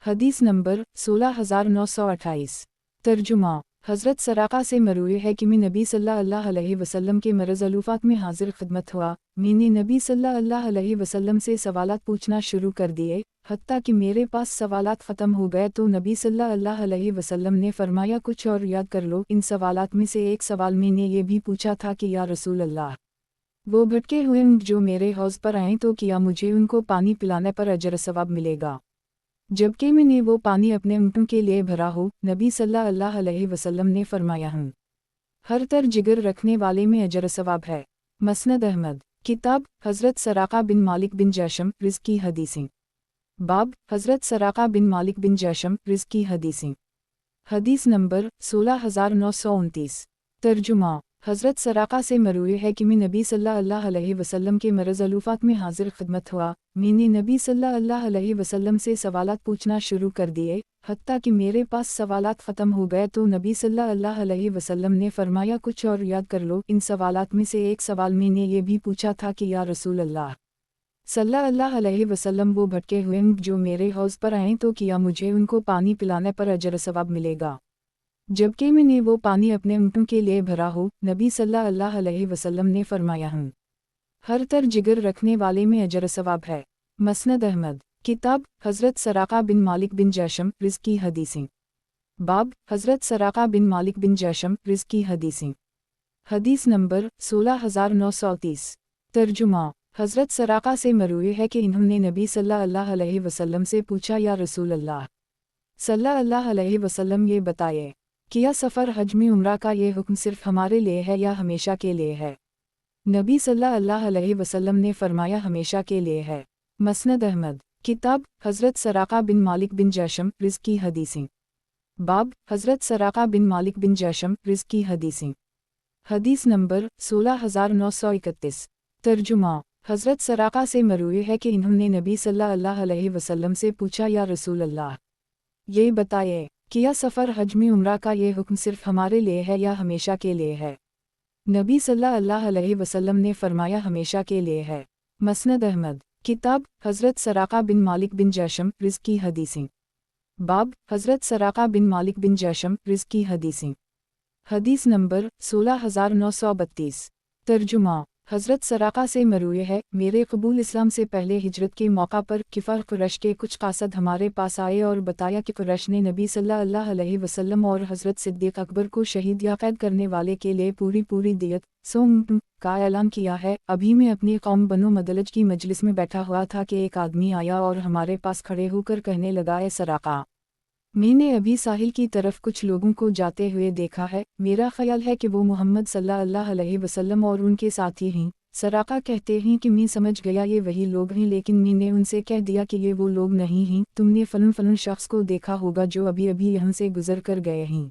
حدیث نمبر 16928۔ ترجمہ۔ حضرت سراقہ سے مروی ہے کہ میں نبی صلی اللہ علیہ وسلم کے مرض الوفات میں حاضر خدمت ہوا، میں نے نبی صلی اللہ علیہ وسلم سے سوالات پوچھنا شروع کر دیے، حتیٰ کہ میرے پاس سوالات ختم ہو گئے تو نبی صلی اللہ علیہ وسلم نے فرمایا، کچھ اور یاد کر لو۔ ان سوالات میں سے ایک سوال میں نے یہ بھی پوچھا تھا کہ یا رسول اللہ، وہ بھٹکے ہوئے اونٹ جو میرے حوض پر آئیں تو کیا مجھے ان کو پانی پلانے پر اجر ثواب ملے گا، جبکہ میں نے وہ پانی اپنے اونٹوں کے لیے بھرا ہو؟ نبی صلی اللہ علیہ وسلم نے فرمایا، ہوں، ہر تر جگر رکھنے والے میں اجر ثواب ہے۔ مسند احمد۔ کتاب حضرت سراقہ بن مالک بن جیشم رزق کی حدیثیں۔ باب حضرت سراقہ بن مالک بن جیشم رزق کی حدیثیں۔ حدیث نمبر 16929۔ ترجمہ۔ حضرت سراقہ سے مروی ہے کہ میں نبی صلی اللہ علیہ وسلم کے مرض الوفات میں حاضر خدمت ہوا، میں نے نبی صلی اللہ علیہ وسلم سے سوالات پوچھنا شروع کر دیے، حتیٰ کہ میرے پاس سوالات ختم ہو گئے تو نبی صلی اللہ علیہ وسلم نے فرمایا، کچھ اور یاد کر لو۔ ان سوالات میں سے ایک سوال میں نے یہ بھی پوچھا تھا کہ یا رسول اللہ صلی اللہ علیہ وسلم، وہ بھٹکے ہوئے اونٹ جو میرے حوض پر آئیں تو کیا مجھے ان کو پانی پلانے پر اجر ثواب ملے گا، جبکہ میں نے وہ پانی اپنے اونٹوں کے لیے بھرا ہو؟ نبی صلی اللہ علیہ وسلم نے فرمایا، ہوں، ہر تر جگر رکھنے والے میں اجر ثواب ہے۔ مسند احمد۔ کتاب حضرت سراقہ بن مالک بن جیشم رزق کی حدیثیں۔ باب حضرت سراقہ بن مالک بن جیشم رزق کی حدیثیں۔ حدیث نمبر 16930۔ ترجمہ۔ حضرت سراقہ سے مروی ہے کہ انہوں نے نبی صلی اللہ علیہ وسلم سے پوچھا، یا رسول اللہ صلی اللہ علیہ وسلم، یہ بتائے، کیا سفر حج میں عمرہ کا یہ حکم صرف ہمارے لیے ہے یا ہمیشہ کے لیے ہے؟ نبی صلی اللہ علیہ وسلم نے فرمایا، ہمیشہ کے لیے ہے۔ مسند احمد۔ کتاب حضرت سراقہ بن مالک بن جیشم رزق کی حدیثیں۔ باب حضرت سراقہ بن مالک بن جیشم رزق کی حدیثیں۔ حدیث نمبر 16931۔ ترجمہ۔ حضرت سراقہ سے مروی ہے کہ انہوں نے نبی صلی اللہ علیہ وسلم سے پوچھا، یا رسول اللہ، یہ بتائے، کیا سفر حج میں عمرہ کا یہ حکم صرف ہمارے لیے ہے یا ہمیشہ کے لیے ہے؟ نبی صلی اللہ علیہ وسلم نے فرمایا، ہمیشہ کے لیے ہے۔ مسند احمد۔ کتاب حضرت سراقہ بن مالک بن جیشم رزق کی حدیثیں۔ باب حضرت سراقہ بن مالک بن جیشم رزق کی حدیثیں۔ حدیث نمبر 16932۔ ترجمہ۔ حضرت سراقہ سے مروی ہے، میرے قبول اسلام سے پہلے ہجرت کے موقع پر کفار قریش کے کچھ قاصد ہمارے پاس آئے اور بتایا کہ قریش نے نبی صلی اللہ علیہ وسلم اور حضرت صدیق اکبر کو شہید یا قید کرنے والے کے لیے پوری دیت کا اعلان کیا ہے۔ ابھی میں اپنی قوم بنو مدلج کی مجلس میں بیٹھا ہوا تھا کہ ایک آدمی آیا اور ہمارے پاس کھڑے ہو کر کہنے لگا، اے سراقہ، میں نے ابھی ساحل کی طرف کچھ لوگوں کو جاتے ہوئے دیکھا ہے، میرا خیال ہے کہ وہ محمد صلی اللہ علیہ وسلم اور ان کے ساتھی ہیں۔ سراقہ کہتے ہیں کہ میں سمجھ گیا یہ وہی لوگ ہیں، لیکن میں نے ان سے کہہ دیا کہ یہ وہ لوگ نہیں ہیں، تم نے فلن شخص کو دیکھا ہوگا جو ابھی یہاں سے گزر کر گئے ہیں۔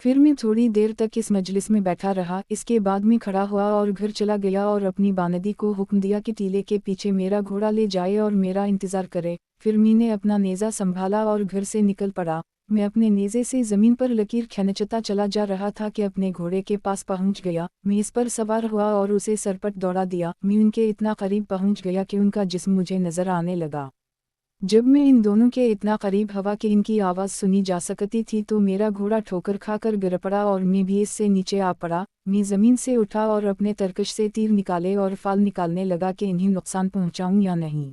پھر میں تھوڑی دیر تک اس مجلس میں بیٹھا رہا، اس کے بعد میں کھڑا ہوا اور گھر چلا گیا اور اپنی باندی کو حکم دیا کہ ٹیلے کے پیچھے میرا گھوڑا لے جائے اور میرا انتظار کرے۔ پھر میں نے اپنا نیزہ سنبھالا اور گھر سے نکل پڑا۔ میں اپنے نیزے سے زمین پر لکیر کھینچتا چلا جا رہا تھا کہ اپنے گھوڑے کے پاس پہنچ گیا، میں اس پر سوار ہوا اور اسے سرپٹ دوڑا دیا۔ میں ان کے اتنا قریب پہنچ گیا کہ ان کا جسم مجھے نظر آنے لگا۔ जब मैं इन दोनों के इतना करीब हवा कि इनकी आवाज़ सुनी जा सकती थी तो मेरा घोड़ा ठोकर खाकर गिर पड़ा और मैं भी इससे नीचे आ पड़ा। मैं ज़मीन से उठा और अपने तरकश से तीर निकाले और फाल निकालने लगा कि इन्हें नुकसान पहुंचाऊं या नहीं।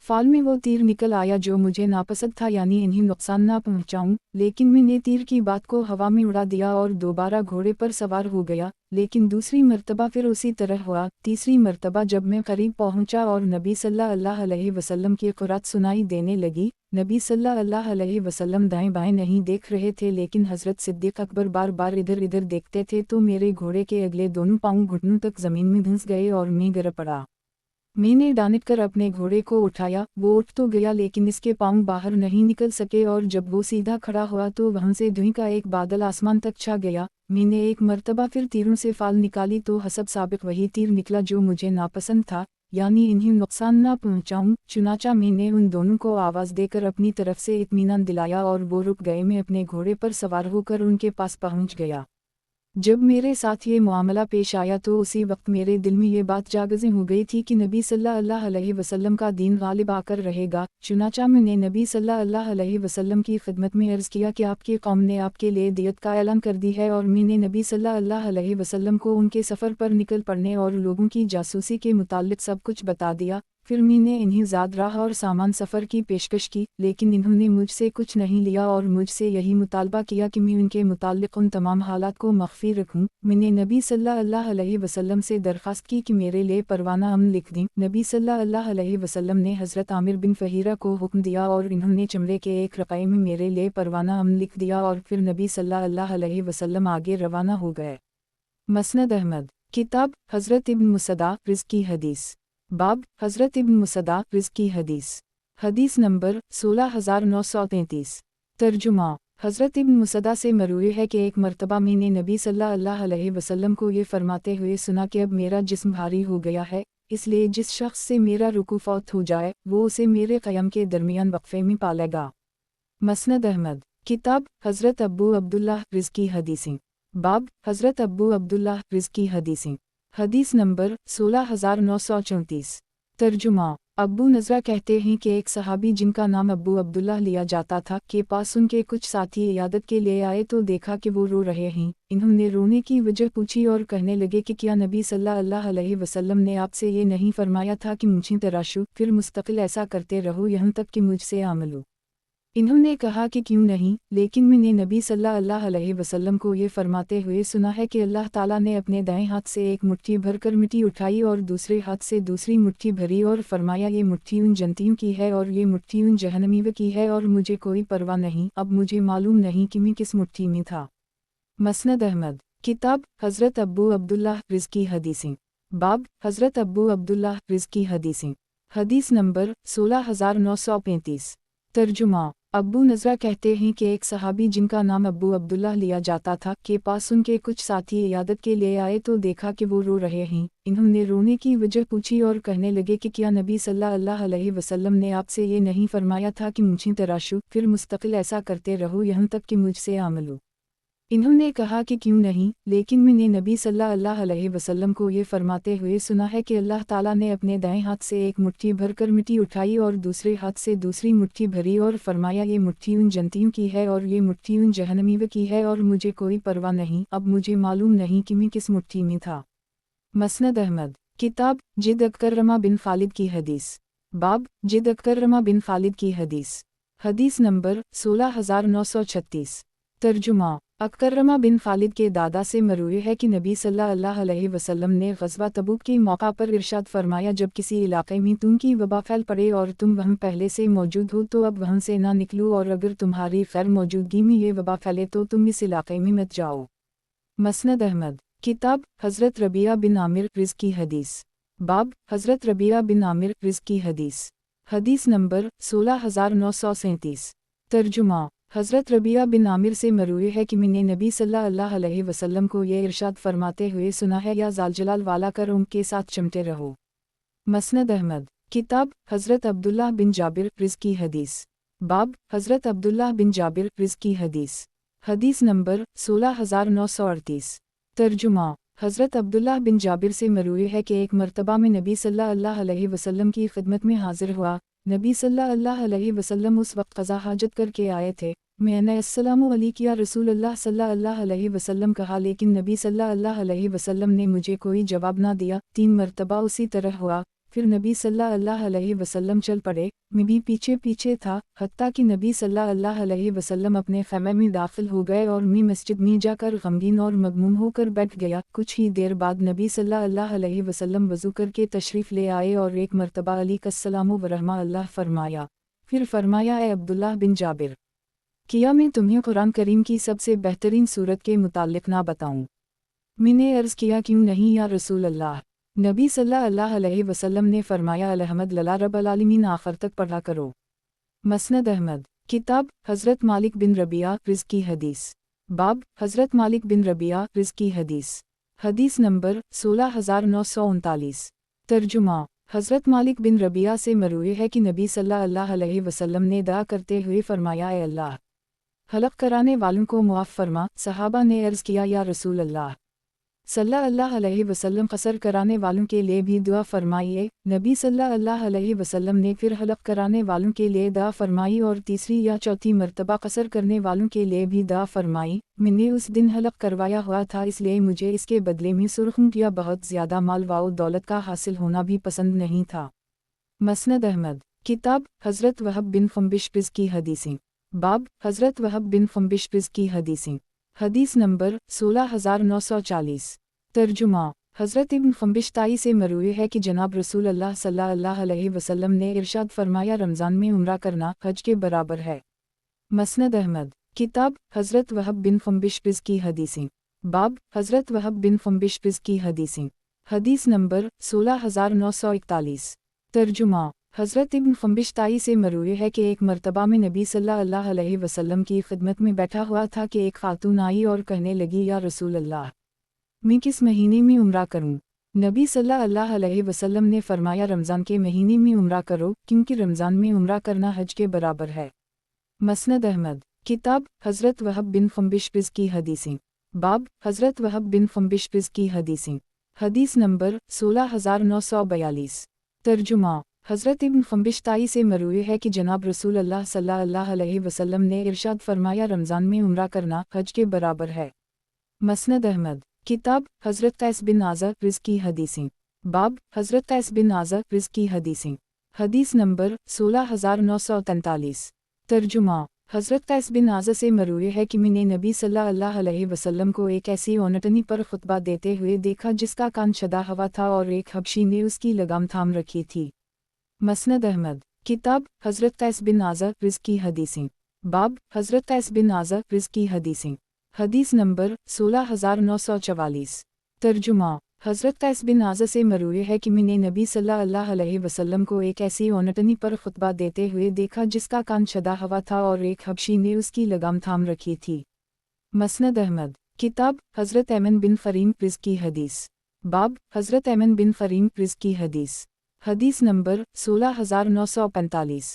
फाल में वो तीर निकल आया जो मुझे नापसंद था, यानी इन्हें नुकसान ना पहुंचाऊं, लेकिन मैंने तीर की बात को हवा में उड़ा दिया और दोबारा घोड़े पर सवार हो गया। लेकिन दूसरी मर्तबा फिर उसी तरह हुआ। तीसरी मर्तबा जब मैं करीब पहुंचा और नबी सल्लल्लाहु अलैहि वसल्लम की क़ुरात सुनाई देने लगी। नबी सल्लल्लाहु अलैहि वसल्लम दाएं बाएं नहीं देख रहे थे, लेकिन हज़रत सिद्दीक़ अकबर बार बार इधर इधर देखते थे, तो मेरे घोड़े के अगले दोनों पाँव घुटनों तक ज़मीन में धंस गए और मैं गिर पड़ा। मैंने डांट कर अपने घोड़े को उठाया। वो उठ तो गया लेकिन इसके पाँव बाहर नहीं निकल सके, और जब वो सीधा खड़ा हुआ तो वहाँ से धुएं का एक बादल आसमान तक छा गया। मैंने एक मर्तबा फिर तीरों से फाल निकाली तो हसब साबिक वही तीर निकला जो मुझे नापसंद था, यानी इन्हें नुकसान ना पहुँचाऊँ। चुनाचा मैंने उन दोनों को आवाज़ देकर अपनी तरफ से इत्मीनान दिलाया और वो रुक गए। मैं अपने घोड़े पर सवार होकर उनके पास पहुँच गया। जब मेरे साथ ये मामला पेश आया तो उसी वक्त मेरे दिल में ये बात जागज़ हो गई थी कि नबी सल्लल्लाहु अलैहि वसल्लम का दीन गालिब आकर रहेगा। चुनाचा मैंने नबी सल्लल्लाहु अलैहि वसल्लम की खिदमत में अर्ज़ किया कि आपकी कौम ने आपके लिए दियत का ऐलान कर दी है, और मैंने नबी सल्लल्लाहु अलैहि वसल्लम को उनके सफ़र पर निकल पड़ने और लोगों की जासूसी के मुताल्लिक़ सब कुछ बता दिया। फिर मैंने इन्हें ज़ाद राह और सामान सफ़र की पेशकश की, लेकिन इन्होंने मुझसे कुछ नहीं लिया और मुझसे यही मुतालबा किया कि मैं उनके मुताल्लिक़ उन तमाम हालात को मख्फ़ी रखूं। मैंने नबी सल्लल्लाहु अलैहि वसल्लम से दरख्वास्त की कि मेरे लिए परवाना अमन लिख दें। नबी सल्लल्लाहु अलैहि वसल्लम ने हज़रत आमिर बिन फ़हीरा को हुक्म दिया और इन्होंने चमड़े के एक रक़े में मेरे लिए परवाना अमन लिख दिया, और फिर नबी सल्लल्लाहु अलैहि वसल्लम आगे रवाना हो गए। मसनद अहमद किताब हज़रत इब्न मुसद्दा रिज़्क़ की हदीस। बाब हज़रत इब्न मुसद्दा रिज़्क़ की हदीस। हदीस नंबर 16933। तर्जुमा हज़रत इब्न मुसद्दा से मरूए है कि एक मर्तबा मैंने नबी सल्लल्लाहु अलैहि वसल्लम को ये फरमाते हुए सुना कि अब मेरा जिस्म भारी हो गया है, इसलिए जिस शख्स से मेरा रुकू फौत हो जाए वो उसे मेरे क़याम के दरमियान वक्फ़े में पालेगा। मसनद अहमद किताब हज़रत अब्बू अब्दुल्लाह रिज़्क़ की हदीसें। बाब हज़रत अब्बू अब्दुल्लाह रिज़्क़ की हदीसें। हदीस नंबर 16934। तर्जुमा अब्बू नज़रा कहते हैं कि एक सहाबी जिनका नाम अब्बू अब्दुल्लाह लिया जाता था के पास उनके कुछ साथी इयादत के लिए आए तो देखा कि वो रो रहे हैं। इन्होंने रोने की वजह पूछी और कहने लगे कि क्या नबी सल्लल्लाहु अलैहि वसल्लम ने आपसे ये नहीं फरमाया था कि मुझे तराशो, फिर मुस्तकिल ऐसा करते रहो यहाँ तक कि मुझसे आमल हो। इन्होंने कहा कि क्यों नहीं, लेकिन मैंने नबी सल्लल्लाहु अलैहि वसल्लम को ये फरमाते हुए सुना है कि अल्लाह ताला ने अपने दाएं हाथ से एक मुट्ठी भरकर मिट्टी उठाई और दूसरे हाथ से दूसरी मुट्ठी भरी और फरमाया ये मुट्ठी उन जन्नतियों की है और ये मुट्ठी उन जहन्नमियों की है, और मुझे कोई परवाह नहीं, अब मुझे मालूम नहीं कि मैं किस मुट्ठी में था। मसनद अहमद किताब हज़रत अब्बू अब्दुल्लाह रिज़्क़ की हदीसें। बाब हज़रत अब्बू अब्दुल्लाह रिज़्क़ की हदीसें। हदीस नंबर 16935। तर्जुमा अब्बू नज़रा कहते हैं कि एक सहाबी जिनका नाम अब्बू अब्दुल्लाह लिया जाता था के पास उनके कुछ साथी इयादत के लिए आए तो देखा कि वो रो रहे हैं। इन्होंने रोने की वजह पूछी और कहने लगे कि क्या नबी सल्लल्लाहु अलैहि वसल्लम ने आपसे ये नहीं फरमाया था कि मुझे तराशो, फिर मुस्तकिल ऐसा करते रहो यहाँ तक कि मुझसे आमल हो। इन्होंने कहा कि क्यों नहीं, लेकिन मैंने नबी सल्लल्लाहु अलैहि वसल्लम को ये फरमाते हुए सुना है कि अल्लाह ताला ने अपने दाएं हाथ से एक मुट्ठी भरकर मिट्टी उठाई और दूसरे हाथ से दूसरी मुट्ठी भरी और फरमाया ये मुट्ठी उन जन्नतियों की है और ये मुट्ठी उन जहन्नमियों की है, और मुझे कोई परवाह नहीं, अब मुझे मालूम नहीं कि मैं किस मुट्ठी में था। मसनद अहमद किताब जिद अकरमा बिन खालिद की हदीस। बाब जिद अकरमा बिन खालिद की हदीस। हदीस नंबर 16936। तर्जुमा अकरमा बिन खालिद के दादा से मरूए है कि नबी सल्लल्लाहु अलैहि वसल्लम ने ग़ज़वा तबूक के मौका पर इरशाद फरमाया जब किसी इलाके में तुम की वबा फैल पड़े और तुम वहाँ पहले से मौजूद हो तो अब वहाँ से ना निकलो, और अगर तुम्हारी खैर मौजूदगी में ये वबा फैले तो तुम इस इलाके में मत जाओ। मसनद अहमद किताब हज़रत रबिया बिन आमिर रिज़्क़ की हदीस। बाब हज़रत रबिया बिन आमिर रिज़्क़ की हदीस। हदीस नंबर 16937। तर्जुमा हज़रत रबिया बिन आमिर से मरूए है कि मैंने नबी सल्लल्लाहु अलैहि वसल्लम को ये इरशाद फरमाते हुए सुना है या ज़ालजलाल वाला कर उनके साथ चमटे रहो। मसनद अहमद किताब हज़रत अब्दुल्लाह बिन जाबिर रिज़्क़ की हदीस। बाब हज़रत अब्दुल्लाह बिन जाबिर रिज़्क़ की हदीस। हदीस नंबर 16938। तर्जुमा حضرت عبداللہ بن جابر سے مروی ہے کہ ایک مرتبہ میں نبی صلی اللہ علیہ وسلم کی خدمت میں حاضر ہوا۔ نبی صلی اللہ علیہ وسلم اس وقت قضا حاجت کر کے آئے تھے۔ میں نے السلام علیکم یا رسول اللہ صلی اللہ علیہ وسلم کہا، لیکن نبی صلی اللہ علیہ وسلم نے مجھے کوئی جواب نہ دیا۔ 3 مرتبہ اسی طرح ہوا، پھر نبی صلی اللہ علیہ وسلم چل پڑے، میں بھی پیچھے پیچھے تھا، حتیٰ کہ نبی صلی اللہ علیہ وسلم اپنے خیمے میں داخل ہو گئے اور میں مسجد میں جا کر غمگین اور مغموم ہو کر بیٹھ گیا۔ کچھ ہی دیر بعد نبی صلی اللہ علیہ وسلم وضو کر کے تشریف لے آئے اور ایک مرتبہ علیک السلام ورحمہ اللہ فرمایا، پھر فرمایا، اے عبداللہ بن جابر، کیا میں تمہیں قرآن کریم کی سب سے بہترین صورت کے متعلق نہ بتاؤں؟ میں نے عرض کیا، کیوں نہیں یا رسول اللہ؟ نبی صلی اللہ علیہ وسلم نے فرمایا، الحمد للہ رب العالمین آخر تک پڑھا کرو۔ مسند احمد، کتاب حضرت مالک بن ربیعہ رزق کی حدیث، باب حضرت مالک بن ربیعہ رزق کی حدیث، حدیث نمبر 16939۔ ترجمہ، حضرت مالک بن ربیعہ سے مروی ہے کہ نبی صلی اللہ علیہ وسلم نے دعا کرتے ہوئے فرمایا، اے اللہ، حلق کرانے والوں کو معاف فرما۔ صحابہ نے عرض کیا، یا رسول اللہ صلی اللہ علیہ وسلم، قصر کرانے والوں کے لیے بھی دعا فرمائیے۔ نبی صلی اللہ علیہ وسلم نے پھر حلق کرانے والوں کے لیے دعا فرمائی اور تیسری یا چوتھی مرتبہ قصر کرنے والوں کے لیے بھی دعا فرمائی۔ میں نے اس دن حلق کروایا ہوا تھا، اس لیے مجھے اس کے بدلے میں سرخ اونٹ یا بہت زیادہ مال و دولت کا حاصل ہونا بھی پسند نہیں تھا۔ مسند احمد، کتاب حضرت وہب بن خنبش رزق کی حدیثیں، باب حضرت وہب بن خنبش رزق کی حدیثیں، حدیث نمبر 16940۔ ترجمہ، حضرت ابن خنبش تائی سے مروی ہے کہ جناب رسول اللہ صلی اللہ علیہ وسلم نے ارشاد فرمایا، رمضان میں عمرہ کرنا حج کے برابر ہے۔ مسند احمد، کتاب حضرت وہب بن خنبش رزق کی حدیثیں، باب حضرت وہب بن خنبش رزق کی حدیثیں، حدیث نمبر 16941۔ ترجمہ، حضرت ابن خنبش تائی سے مروی ہے کہ ایک مرتبہ میں نبی صلی اللہ علیہ وسلم کی خدمت میں بیٹھا ہوا تھا کہ ایک خاتون آئی اور کہنے لگی، یا رسول اللہ، میں کس مہینے میں عمرہ کروں؟ نبی صلی اللہ علیہ وسلم نے فرمایا، رمضان کے مہینے میں عمرہ کرو، کیونکہ رمضان میں عمرہ کرنا حج کے برابر ہے۔ مسند احمد، کتاب حضرت وہب بن خنبش رزق کی حدیثیں، باب حضرت وہب بن خنبش رزق کی حدیثیں، حدیث نمبر 16942۔ ترجمہ، حضرت ابن خنبش تائی سے مروی ہے کہ جناب رسول اللہ صلی اللہ علیہ وسلم نے ارشاد فرمایا، رمضان میں عمرہ کرنا حج کے برابر ہے۔ مسند احمد، کتاب حضرت قیس بن عازہ رزق کی حدیثیں، باب حضرت قیس بن عازہ رزق کی حدیثیں، حدیث نمبر 16943۔ ترجمہ، حضرت قیس بن عازہ سے مروی ہے کہ میں نے نبی صلی اللہ علیہ وسلم کو ایک ایسی اونٹنی پر خطبہ دیتے ہوئے دیکھا جس کا کان شدہ ہوا تھا اور ایک حبشی نے اس کی لگام تھام رکھی تھی۔ مسند احمد، کتاب حضرت قیس بن عازہ رزق کی حدیثیں، باب حضرت قیس بن عازہ رزق کی حدیثیں، حدیث نمبر 16944۔ ترجمہ، حضرت قیس بن عازہ سے مروی ہے کہ میں نے نبی صلی اللہ علیہ وسلم کو ایک ایسی اونٹنی پر خطبہ دیتے ہوئے دیکھا جس کا کان شدہ ہوا تھا اور ایک حبشی نے اس کی لگام تھام رکھی تھی۔ مسند احمد، کتاب حضرت ایمن بن فریم رزق کی حدیث، باب حضرت ایمن بن فریم رزق کی حدیث، حدیث نمبر 16945۔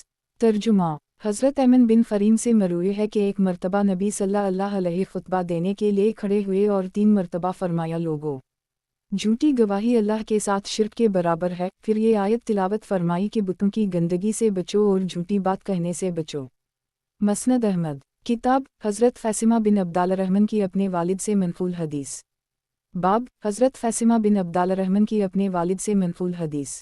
ترجمہ، حضرت ایمن بن فریم سے مروی ہے کہ ایک مرتبہ نبی صلی اللہ علیہ خطبہ دینے کے لیے کھڑے ہوئے اور 3 مرتبہ فرمایا، لوگو، جھوٹی گواہی اللہ کے ساتھ شرک کے برابر ہے۔ پھر یہ آیت تلاوت فرمائی کہ بتوں کی گندگی سے بچو اور جھوٹی بات کہنے سے بچو۔ مسند احمد، کتاب حضرت فاطمہ بن عبداللہ الرحمن کی اپنے والد سے منقول حدیث، باب حضرت فاطمہ بن عبداللہ الرحمن کی اپنے والد سے منقول حدیث،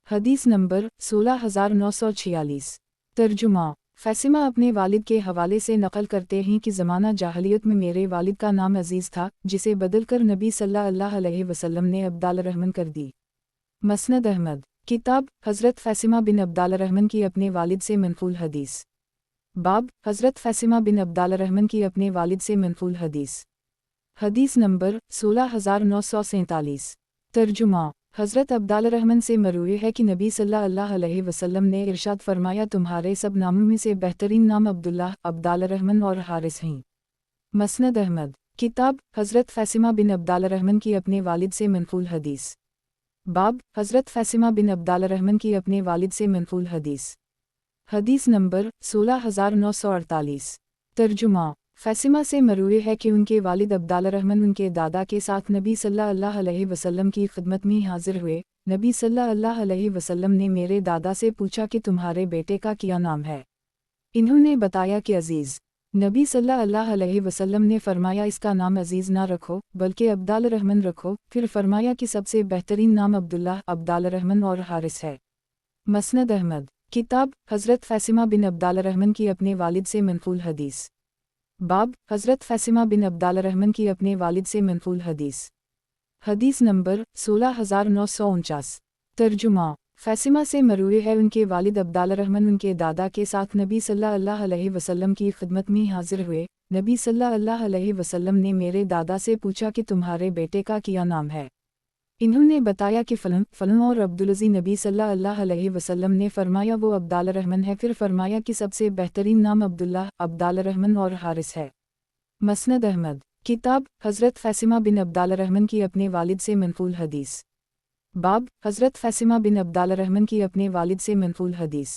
حدیث نمبر 16946۔ ترجمہ، فاطمہ اپنے والد کے حوالے سے نقل کرتے ہیں کہ زمانہ جاہلیت میں میرے والد کا نام عزیز تھا، جسے بدل کر نبی صلی اللہ علیہ وسلم نے عبداللہ الرحمن کر دی۔ مسند احمد، کتاب حضرت فاطمہ بن عبداللہ الرحمن کی اپنے والد سے منقول حدیث، باب حضرت فاطمہ بن عبداللہ الرحمن کی اپنے والد سے منقول حدیث، حدیث نمبر 16947۔ ترجمہ، حضرت عبداللہ الرحمن سے مروی ہے کہ نبی صلی اللہ علیہ وسلم نے ارشاد فرمایا، تمہارے سب ناموں میں سے بہترین نام عبداللہ، عبداللہ الرحمن اور حارث ہیں۔ مسند احمد، کتاب حضرت فاطمہ بن عبداللہ الرحمن کی اپنے والد سے منقول حدیث، باب حضرت فاطمہ بن عبداللہ الرحمن کی اپنے والد سے منقول حدیث، حدیث نمبر 16948۔ ترجمہ، फैसिमा से मरूए है कि उनके वालिद अब्दालरहमान उनके दादा के साथ नबी सल्लल्लाहु अलैहि वसल्लम की खिदमत में हाजिर हुए। नबी सल्लल्लाहु अलैहि वसल्लम ने मेरे दादा से पूछा कि तुम्हारे बेटे का क्या नाम है। इन्होंने बताया कि अजीज़। नबी सल्लल्लाहु अलैहि वसल्लम ने फरमाया इसका नाम अजीज़ ना रखो बल्कि अब्दालरहमान रखो। फिर फरमाया कि सबसे बेहतरीन नाम अब्दुल्लाह, अब्दालरहमान और हारिस है। मसनद अहमद। किताब हज़रत फैसिमा बिन अब्दालरहमान की अपने वालिद से मनक़ूल हदीस। बाब हज़रत फैसिमा बिन अब्दालरहमान की अपने वालिद से मनक़ूल हदीस। हदीस नंबर 16949। तर्जुमा। फैसिमा से मरूए है उनके वालिद अब्दालरहमान उनके दादा के साथ नबी सल्लल्लाहु अलैहि वसल्लम की खिदमत में हाजिर हुए। नबी सल्लल्लाहु अलैहि वसल्लम ने मेरे दादा से पूछा कि तुम्हारे बेटे का क्या नाम है। इन्होंने बताया कि फ़लन फ़लन और अब्दुलज़ी। नबी सल्लल्लाहु अलैहि वसल्लम ने फरमाया वो अब्दालरहमान है। फिर फरमाया कि सबसे बेहतरीन नाम अब्दुल्लाह, अब्दालरहमान और हारिस है। मसनद अहमद। किताब हज़रत फैसिमा बिन अब्दालरहमान की अपने वालिद से मनक़ूल हदीस। बाब हज़रत फैसिमा बिन अब्दालरहमान की अपने वालिद से मनक़ूल हदीस।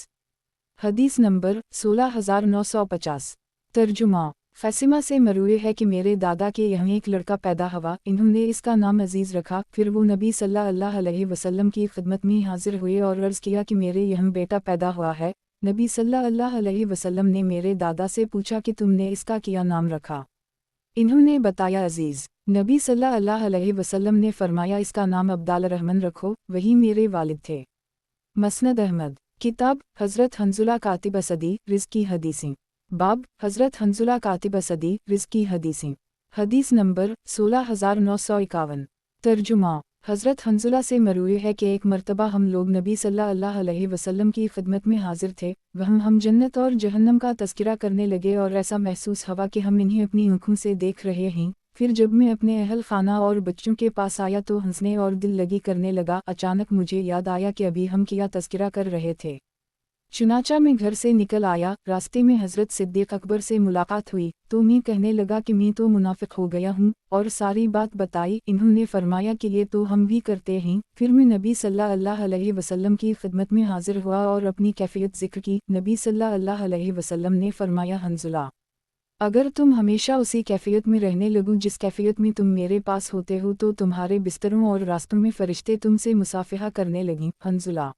हदीस नंबर 16950। तर्जुमा। फैसिमा से मरूए है कि मेरे दादा के यहाँ एक लड़का पैदा हुआ। इन्होंने इसका नाम अजीज़ रखा। फिर वो नबी सल्लल्लाहु अलैहि वसल्लम की खिदमत में हाजिर हुए और अर्ज़ किया कि मेरे यहाँ बेटा पैदा हुआ है। नबी सल्लल्लाहु अलैहि वसल्लम ने मेरे दादा से पूछा कि तुमने इसका क्या नाम रखा। इन्होंने बताया अजीज़। नबी सल्लल्लाहु अलैहि वसल्लम ने फरमाया इसका नाम अब्दालरहमान रखो, वही मेरे वालिद थे। मसनद अहमद। किताब हज़रत हंजुला कातिब असदी रिज़्की हदीसें। बाब हज़रत हंजुला कातिब असदी रिज़्की हदीसें। हदीस नंबर 16951। तर्जुमा। हज़रत हंजुला से मरूए है कि एक मर्तबा हम लोग नबी सल्लल्लाहु अलैहि वसल्लम की खिदमत में हाजिर थे। वह हम जन्नत और जहन्नम का तज़किरा करने लगे और ऐसा महसूस हुआ कि हम इन्हें अपनी आँखों से देख रहे हैं। फिर जब मैं अपने अहल खाना और बच्चों के पास आया तो हंसने और दिल लगी करने लगा। अचानक मुझे याद आया कि अभी हम क्या तज़किरा कर रहे थे। चुनाचा मैं घर से निकल आया। रास्ते में हज़रत सिद्दीक़ अकबर से मुलाकात हुई तो मैं कहने लगा कि मैं तो मुनाफिक हो गया हूँ और सारी बात बताई। इन्होंने फरमाया कि ये तो हम भी करते हैं। फिर मैं नबी सल्लल्लाहु अलैहि वसल्लम की खिदमत में हाजिर हुआ और अपनी कैफियत ज़िक्र की। नबी सल्लल्लाहु अलैहि वसल्लम ने फरमाया हंजुला, अगर तुम हमेशा उसी कैफियत में रहने लगो जिस कैफियत में तुम मेरे पास होते हो तो तुम्हारे बिस्तरों और रास्तों में फ़रिश्ते तुमसे मुसाफिहा करने लगें। हंजुला।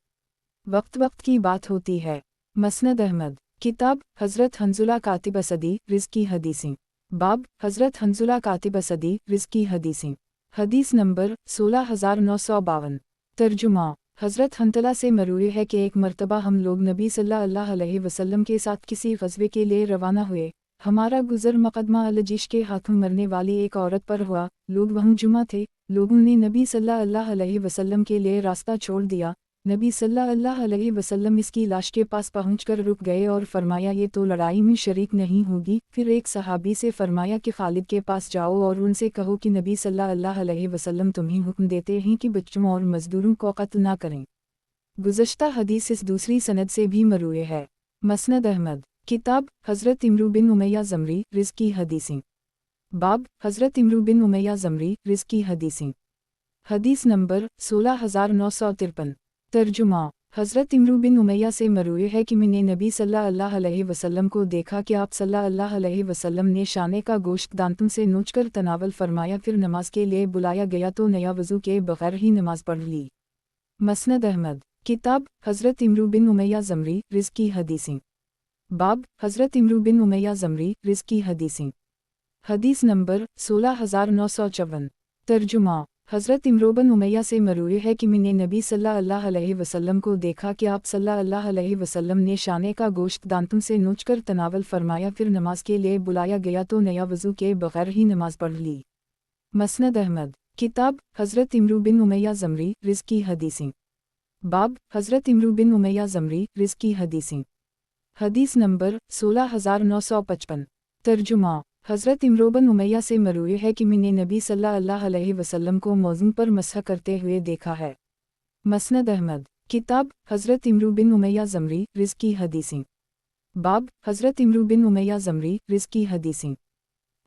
वक्त वक्त की बात होती है। मसनद अहमद। किताब हज़रत हंजुला कातिब असदी रिज़्की हदीसें। बाब हज़रत हंजुला कातिब असदी रिज़्की हदीसें। हदीस नंबर 16952। तर्जुमा। हज़रत हंतला से मरूए है कि एक मर्तबा हम लोग नबी सल्लल्लाहु अलैहि वसल्लम के साथ किसी ग़ज़वे के लिए रवाना हुए। हमारा गुज़र मुक़द्दमा अल-जिश के हाथों मरने वाली एक औरत पर हुआ। लोग वहाँ जुमा थे। लोगों ने नबी सल्लल्लाहु अलैहि वसल्लम के लिए रास्ता छोड़ दिया। नबी सल्लल्लाहु अलैहि वसल्लम इसकी लाश के पास पहुंचकर रुक गए और फरमाया ये तो लड़ाई में शरीक नहीं होगी। फिर एक सहाबी से फरमाया कि खालिद के पास जाओ और उनसे कहो कि नबी सल्लल्लाहु अलैहि वसल्लम तुम्हें हुक्म देते हैं कि बच्चों और मजदूरों को कत्ल ना करें। गुज़श्ता हदीस इस दूसरी सनद से भी मरूए है। मसनद अहमद। किताब हज़रत इमरू बिन उमैया ज़मरी रिज़्की हदीसें। बाब हज़रत इमरू बिन उमैया ज़मरी रिज़्की हदीसें। हदीस नंबर 16953। तर्जुमा। हज़रत इमरू बिन उमैया से मरूए है कि मैंने नबी सल्लल्लाहु अलैहि वसल्लम को देखा कि आप सल्लल्लाहु अलैहि वसल्लम ने शाने का गोश्त दांतों से नोचकर तनावल फरमाया। फिर नमाज के लिए बुलाया गया तो नया वज़ू के बग़ैर ही नमाज पढ़ ली। मसनद अहमद। किताब हज़रत इमरू बिन उमैया ज़मरी रिज़्की हदीसें। बाब हज़रत इमरू बिन उमैया ज़मरी रिज़्की हदीसें। हदीस नंबर 16954। तर्जुमा। हज़रत इमरू बिन उमैया से मरूए है कि मैंने नबी सल्लल्लाहु अलैहि वसल्लम को देखा कि आप सल्लल्लाहु अलैहि वसल्लम ने शाने का गोश्त दांतों से नोचकर तनावल फरमाया। फिर नमाज के लिए बुलाया गया तो नया वज़ू के बग़ैर ही नमाज पढ़ ली। मसनद अहमद। किताब हज़रत इमरू बिन उमैया ज़मरी रिज़्की हदीसें। बाब हज़रत इमरू बिन उमैया ज़मरी रिज़्की हदीसें। हदीस नंबर 16955। तर्जुमा। हज़रत इमरू बिन उमैया से मरूए है कि मैंने नबी सल्लल्लाहु अलैहि वसल्लम को मौज़ून पर मसह करते हुए देखा है। मसनद अहमद। किताब हज़रत इमरू बिन उमैया ज़मरी रिज़्की हदीसें। बाब हज़रत इमरू बिन उमैया ज़मरी रिज़्की हदीसें।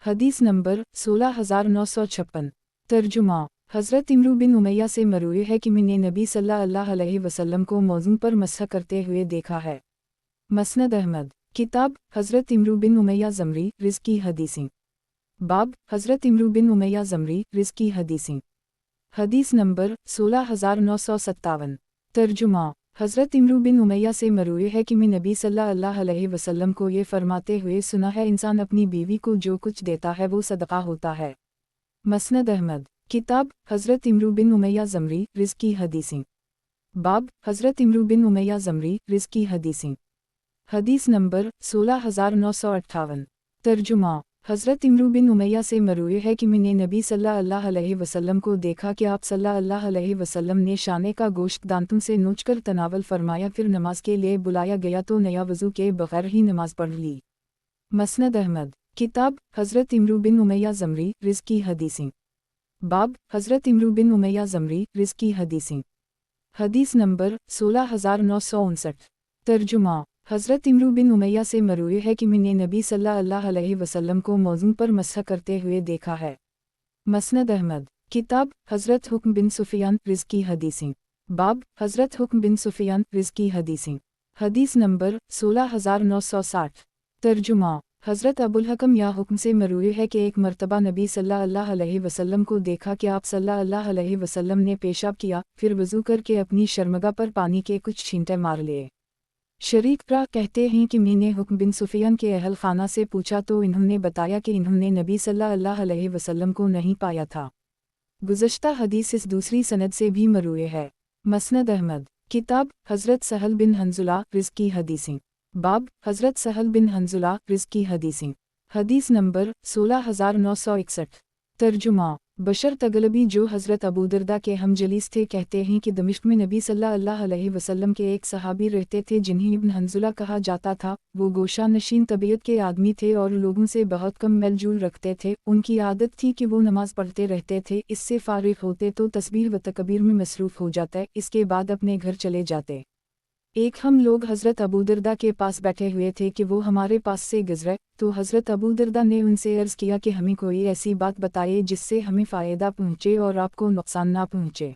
हदीस नंबर 16956। तर्जुमा। हज़रत इमरू बिन उमैया से मरूए है कि मैंने नबी सल्लल्लाहु अलैहि वसल्लम को मौज़ून पर मसह करते हुए देखा है। मसनद अहमद। किताब हज़रत इमरू बिन उमैया ज़मरी रिज़्की हदीसें। बाब हज़रत इमरू बिन उमैया ज़मरी रिज़्की हदीसें। हदीस नंबर 16957। तर्जुमा हज़रत इमरू बिन उमैया से मरूए है कि मैं नबी सल्लल्लाहु अलैहि वसल्लम को ये फरमाते हुए सुना है, इंसान अपनी बीवी को जो कुछ देता है वो सदका होता है। मसनद अहमद। किताब हज़रत इमरू बिन उमैया ज़मरी रिज़्की हदीसें। बाब हज़रत इमरू बिन उमैया ज़मरी रिज़्की हदीसें। हदीस नंबर 16958। तर्जुमा हज़रत इमरू बिन उमैया से मरूए है कि मैंने नबी सल्लल्लाहु अलैहि वसल्लम को देखा कि आप सल्लल्लाहु अलैहि वसल्लम ने शाने का गोश्त दांतों से नोचकर तनावल फरमाया, फिर नमाज के लिए बुलाया गया तो नया वज़ू के बगैर ही नमाज पढ़ ली। मसनद अहमद। किताब हज़रत इमरू बिन उमैया ज़मरी रिज़्की हदीसें। बाब हज़रत इमरू बिन उमैया ज़मरी रिज़्की हदीसें। हदीस नंबर 16959। तर्जुमा हज़रत इमरू बिन उमैया से मरूए है कि मैंने नबी सल्लल्लाहु अलैहि वसल्लम को मौज़ून पर मसह करते हुए देखा है। मसनद अहमद। किताब हज़रत हुक्म बिन सुफियान रिज़्की हदीसें। बाब हज़रत हुक्म बिन सुफियान रिज़्की हदीसें। हदीस नंबर 16960। तर्जुमा हज़रत अबुल हकम या हुक्म से मरूए है कि एक मरतबा नबी सल्लल्लाहु अलैहि वसल्लम को देखा कि आप सल्लल्लाहु अलैहि वसल्लम ने पेशाब किया, फिर वज़ू करके अपनी शर्मगा पर पानी के कुछ छींटे मार लिए। शरीक प्रा कहते हैं कि मैंने हुक्म बिन सुफियान के अहल खाना से पूछा तो इन्होंने बताया कि इन्होंने नबी सल्लल्लाहु अलैहि वसल्लम को नहीं पाया था। गुज़श्ता हदीस इस दूसरी सनद से भी मरूए है। मसनद अहमद। किताब हज़रत सहल बिन हंजुला रिज़्की हदीसें। बाब हज़रत सहल बिन हंजुला रिज़्की हदीसें। हदीस नंबर 16961। तर्जुमा बशर तगलबी जो हज़रत अबू दरदा के हम जलीस थे कहते हैं कि दमिश्क में नबी सल्लल्लाहु अलैहि वसल्लम के एक सहाबी रहते थे जिन्हें इब्न हंजुला कहा जाता था। वो गोशा नशीन तबीयत के आदमी थे और लोगों से बहुत कम मेलजूल रखते थे। उनकी आदत थी कि वो नमाज पढ़ते रहते थे, इससे फारिग होते तो तस्बीह व तकबीर में मसरूफ़ हो जाते, इसके बाद अपने घर चले जाते। एक हम लोग हज़रत अबू दरदा के पास बैठे हुए थे कि वो हमारे पास से गुज़रे, तो हज़रत अबू दरदा ने उनसे अर्ज़ किया कि हमें कोई ऐसी बात बताइए जिससे हमें फ़ायदा पहुँचे और आपको नुकसान ना पहुँचे।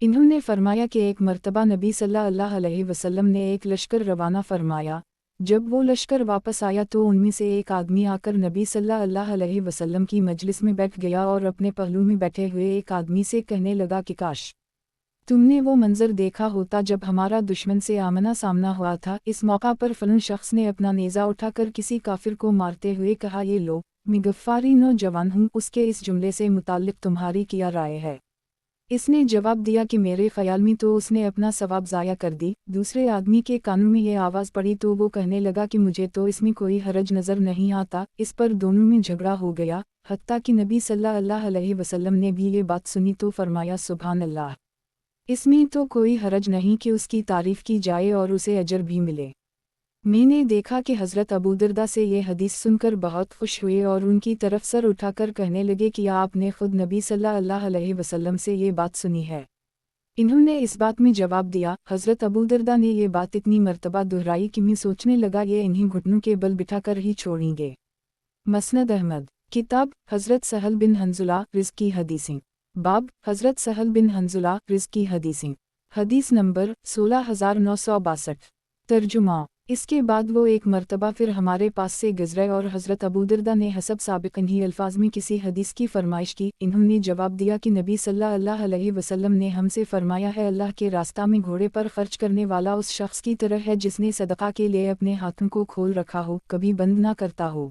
इन्होंने फरमाया कि एक मरतबा नबी सल्लल्लाहु अलैहि वसल्लम ने एक लश्कर रवाना फरमाया। जब वो लश्कर वापस आया तो उनमें से एक आदमी आकर नबी सल्लल्लाहु अलैहि वसल्लम की मजलिस में बैठ गया और अपने पहलू में बैठे हुए एक आदमी से कहने लगा कि काश तुमने वो मंजर देखा होता जब हमारा दुश्मन से आमना सामना हुआ था। इस मौका पर फलन शख्स ने अपना नेज़ा उठाकर किसी काफिर को मारते हुए कहा, ये लो, मैं गफ्फारी नौजवान हूँ, उसके इस जुमले से मुताल्लिक तुम्हारी क्या राय है? इसने जवाब दिया कि मेरे ख्याल में तो उसने अपना सवाब ज़ाया कर दी। दूसरे आदमी के कानों में ये आवाज़ पड़ी तो वो कहने लगा कि मुझे तो इसमें कोई हरज नज़र नहीं आता। इस पर दोनों में झगड़ा हो गया, हत्ता कि नबी सल्लल्लाहु अलैहि वसल्लम ने भी ये बात सुनी तो फरमाया, सुभान अल्लाह, इसमें तो कोई हरज नहीं कि उसकी तारीफ़ की जाए और उसे अजर भी मिले। मैंने देखा कि हज़रत अबू दरदा से ये हदीस सुनकर बहुत खुश हुए और उनकी तरफ सर उठाकर कहने लगे कि आपने खुद नबी सल्लल्लाहु अलैहि वसल्लम से ये बात सुनी है। इन्होंने इस बात में जवाब दिया, हज़रत अबू दरदा ने ये बात इतनी मरतबा दोहराई कि मैं सोचने लगा ये इन्हीं घुटनों के बल बिठाकर ही छोड़ेंगे। मसनद अहमद। किताब हज़रत सहल बिन हंजुला रिज़्की हदीसें। बाब हज़रत सहल बिन हंजुला रिज़्की हदीसें। हदीस नंबर 16962। तर्जुमा इसके बाद वो एक मरतबा फिर हमारे पास से गुज़रे और हज़रत अबू दरदा ने हसब साबिक़न ही अल्फाज में किसी हदीस की फरमाइश की। इन्होंने जवाब दिया कि नबी सल्लल्लाहु अलैहि वसल्लम ने हमसे फरमाया है, अल्लाह के रास्ता में घोड़े पर खर्च करने वाला उस शख्स की तरह है जिसने सदका के लिए अपने हाथों को खोल रखा हो, कभी बंद ना करता हो।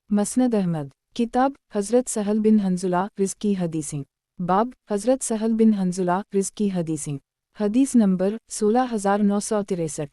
मसनद अहमद। किताब हज़रत सहल बिन हंजुला रिज़्की हदीसें। बाब हज़रत सहल बिन हंजुला रिज़्की हदीसें। हदीस नंबर 16963।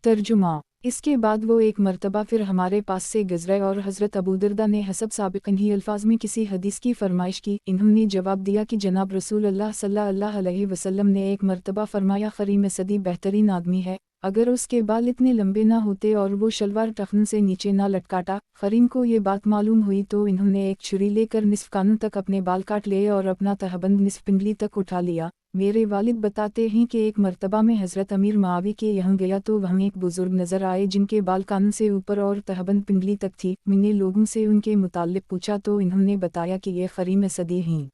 तर्जुमा इसके बाद वो एक मरतबा फिर हमारे पास से गुज़रे और हज़रत अबू दरदा ने हसब साबिक़न ही अल्फाज में किसी हदीस की फरमाइश की। इन्होंने जवाब दिया कि जनाब रसूल अल्लाह सल्लल्लाहु अलैहि वसल्लम ने एक मरतबा फरमाया, खरीम सदी बेहतरीन आदमी है, अगर उसके बाल इतने लंबे ना होते और वो शलवार टखनों से नीचे ना लटकाता। खरीम को ये बात मालूम हुई तो इन्होंने एक छुरी लेकर निस्फ कानों तक अपने बाल काट लिए और अपना तहबंद निस्फ पिंडली तक उठा लिया। मेरे वालिद बताते हैं कि एक मरतबा में हज़रत अमीर मुआविया के यहाँ गया तो वहाँ एक बुज़ुर्ग नज़र आए जिनके बाल कानों से ऊपर और तहबंद पिंडली तक थी। मैंने लोगों से उनके मुताल्लिक़ पूछा तो इन्होंने बताया कि ये खरीम सदी हैं।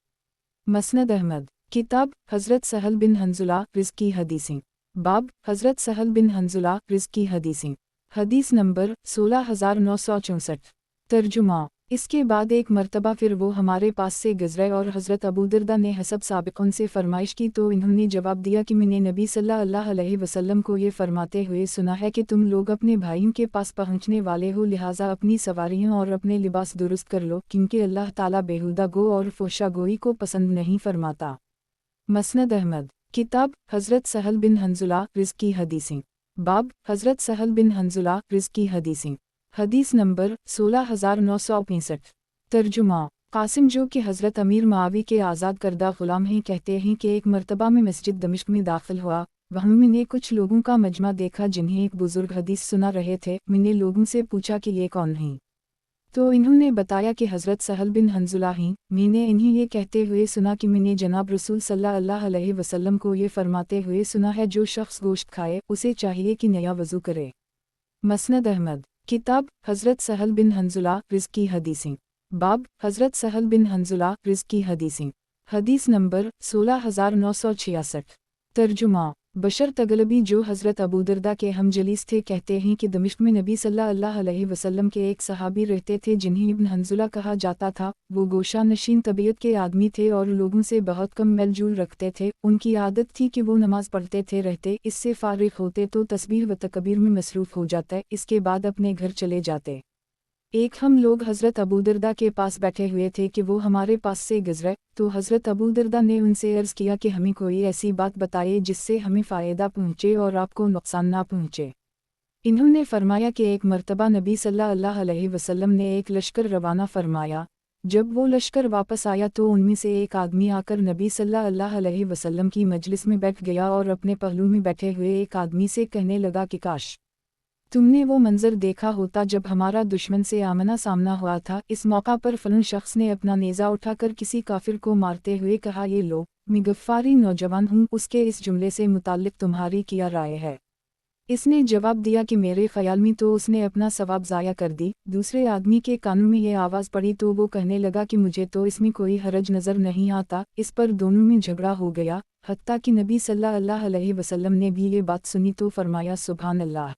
मसनद अहमद। किताब हज़रत सहल बिन हंजुला रिज़्की हदीसें। बाब हज़रत सहल बिन हंजुला रिज़्की हदीसें। حدیث نمبر 16964۔ ترجمہ۔ اس کے بعد ایک مرتبہ پھر وہ ہمارے پاس سے گزرے اور حضرت ابو دردہ نے حسب سابق ان سے فرمائش کی تو انہوں نے جواب دیا کہ میں نے نبی صلی اللہ علیہ وسلم کو یہ فرماتے ہوئے سنا ہے کہ تم لوگ اپنے بھائیوں کے پاس پہنچنے والے ہو، لہٰذا اپنی سواریوں اور اپنے لباس درست کر لو، کیونکہ اللہ تعالیٰ بیہودہ گو اور فحشا گوئی کو پسند نہیں فرماتا۔ مسند احمد۔ کتاب حضرت سہل بن حنظلہ رزق کی حدیثیں۔ باب حضرت سہل بن حنظلہ رزق کی حدیثیں۔ حدیث نمبر 16965۔ ترجمہ۔ قاسم جو کہ حضرت امیر معاوی کے آزاد کردہ غلام ہیں کہتے ہیں کہ ایک مرتبہ میں مسجد دمشق میں داخل ہوا، وہاں میں نے کچھ لوگوں کا مجمع دیکھا جنہیں ایک بزرگ حدیث سنا رہے تھے۔ میں نے لوگوں سے پوچھا کہ یہ کون ہیں، تو انہوں نے بتایا کہ حضرت سہل بن حنظلہ ہیں۔ میں نے انہیں یہ کہتے ہوئے سنا کہ میں نے جناب رسول صلی اللہ علیہ وسلم کو یہ فرماتے ہوئے سنا ہے جو شخص گوشت کھائے اسے چاہیے کہ نیا وضو کرے۔ مسند احمد۔ کتاب حضرت سہل بن حنظلہ رزق کی حدیثیں۔ باب حضرت سہل بن حنظلہ رزق کی حدیثیں۔ حدیث نمبر 16966۔ ترجمہ۔ بشر تغلبی جو حضرت ابو دردہ کے ہم جلیس تھے کہتے ہیں کہ دمشق میں نبی صلی اللہ علیہ وسلم کے ایک صحابی رہتے تھے جنہیں ابن حنظلہ کہا جاتا تھا۔ وہ گوشہ نشین طبیعت کے آدمی تھے اور لوگوں سے بہت کم میل جول رکھتے تھے۔ ان کی عادت تھی کہ وہ نماز پڑھتے تھے رہتے، اس سے فارغ ہوتے تو تسبیح و تکبیر میں مصروف ہو جاتے، اس کے بعد اپنے گھر چلے جاتے۔ ایک ہم لوگ حضرت ابو دردہ کے پاس بیٹھے ہوئے تھے کہ وہ ہمارے پاس سے گزرے، تو حضرت ابو دردہ نے ان سے عرض کیا کہ ہمیں کوئی ایسی بات بتائیے جس سے ہمیں فائدہ پہنچے اور آپ کو نقصان نہ پہنچے۔ انہوں نے فرمایا کہ ایک مرتبہ نبی صلی اللہ علیہ وسلم نے ایک لشکر روانہ فرمایا، جب وہ لشکر واپس آیا تو ان میں سے ایک آدمی آ کر نبی صلی اللہ علیہ وسلم کی مجلس میں بیٹھ گیا اور اپنے پہلو میں بیٹھے ہوئے ایک آدمی سے کہنے لگا کہ کاش تم نے وہ منظر دیکھا ہوتا جب ہمارا دشمن سے آمنا سامنا ہوا تھا۔ اس موقع پر فلاں شخص نے اپنا نیزہ اٹھا کر کسی کافر کو مارتے ہوئے کہا، یہ لو، میں غفاری نوجوان ہوں، اس کے اس جملے سے متعلق تمہاری کیا رائے ہے؟ اس نے جواب دیا کہ میرے خیال میں تو اس نے اپنا ثواب ضائع کر دی۔ دوسرے آدمی کے کانوں میں یہ آواز پڑی تو وہ کہنے لگا کہ مجھے تو اس میں کوئی حرج نظر نہیں آتا۔ اس پر دونوں میں جھگڑا ہو گیا، حتیٰ کہ نبی صلی اللہ علیہ وسلم نے بھی یہ بات سنی تو فرمایا، سبحان اللہ،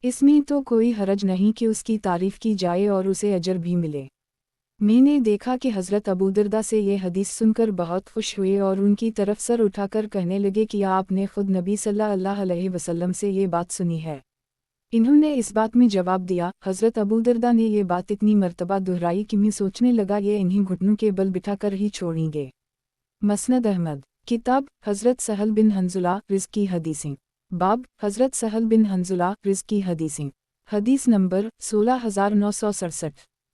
اس میں تو کوئی حرج نہیں کہ اس کی تعریف کی جائے اور اسے اجر بھی ملے۔ میں نے دیکھا کہ حضرت ابو دردہ سے یہ حدیث سن کر بہت خوش ہوئے اور ان کی طرف سر اٹھا کر کہنے لگے کہ آپ نے خود نبی صلی اللہ علیہ وسلم سے یہ بات سنی ہے؟ انہوں نے اس بات میں جواب دیا، حضرت ابو دردہ نے یہ بات اتنی مرتبہ دہرائی کہ میں سوچنے لگا یہ انہیں گھٹنوں کے بل بٹھا کر ہی چھوڑیں گے۔ مسند احمد۔ کتاب حضرت سہل بن حنظلہ رزق کی حدیثیں۔ باب حضرت سہل بن حنظلہ رزق کی حدیثیں۔ حدیث نمبر 16967۔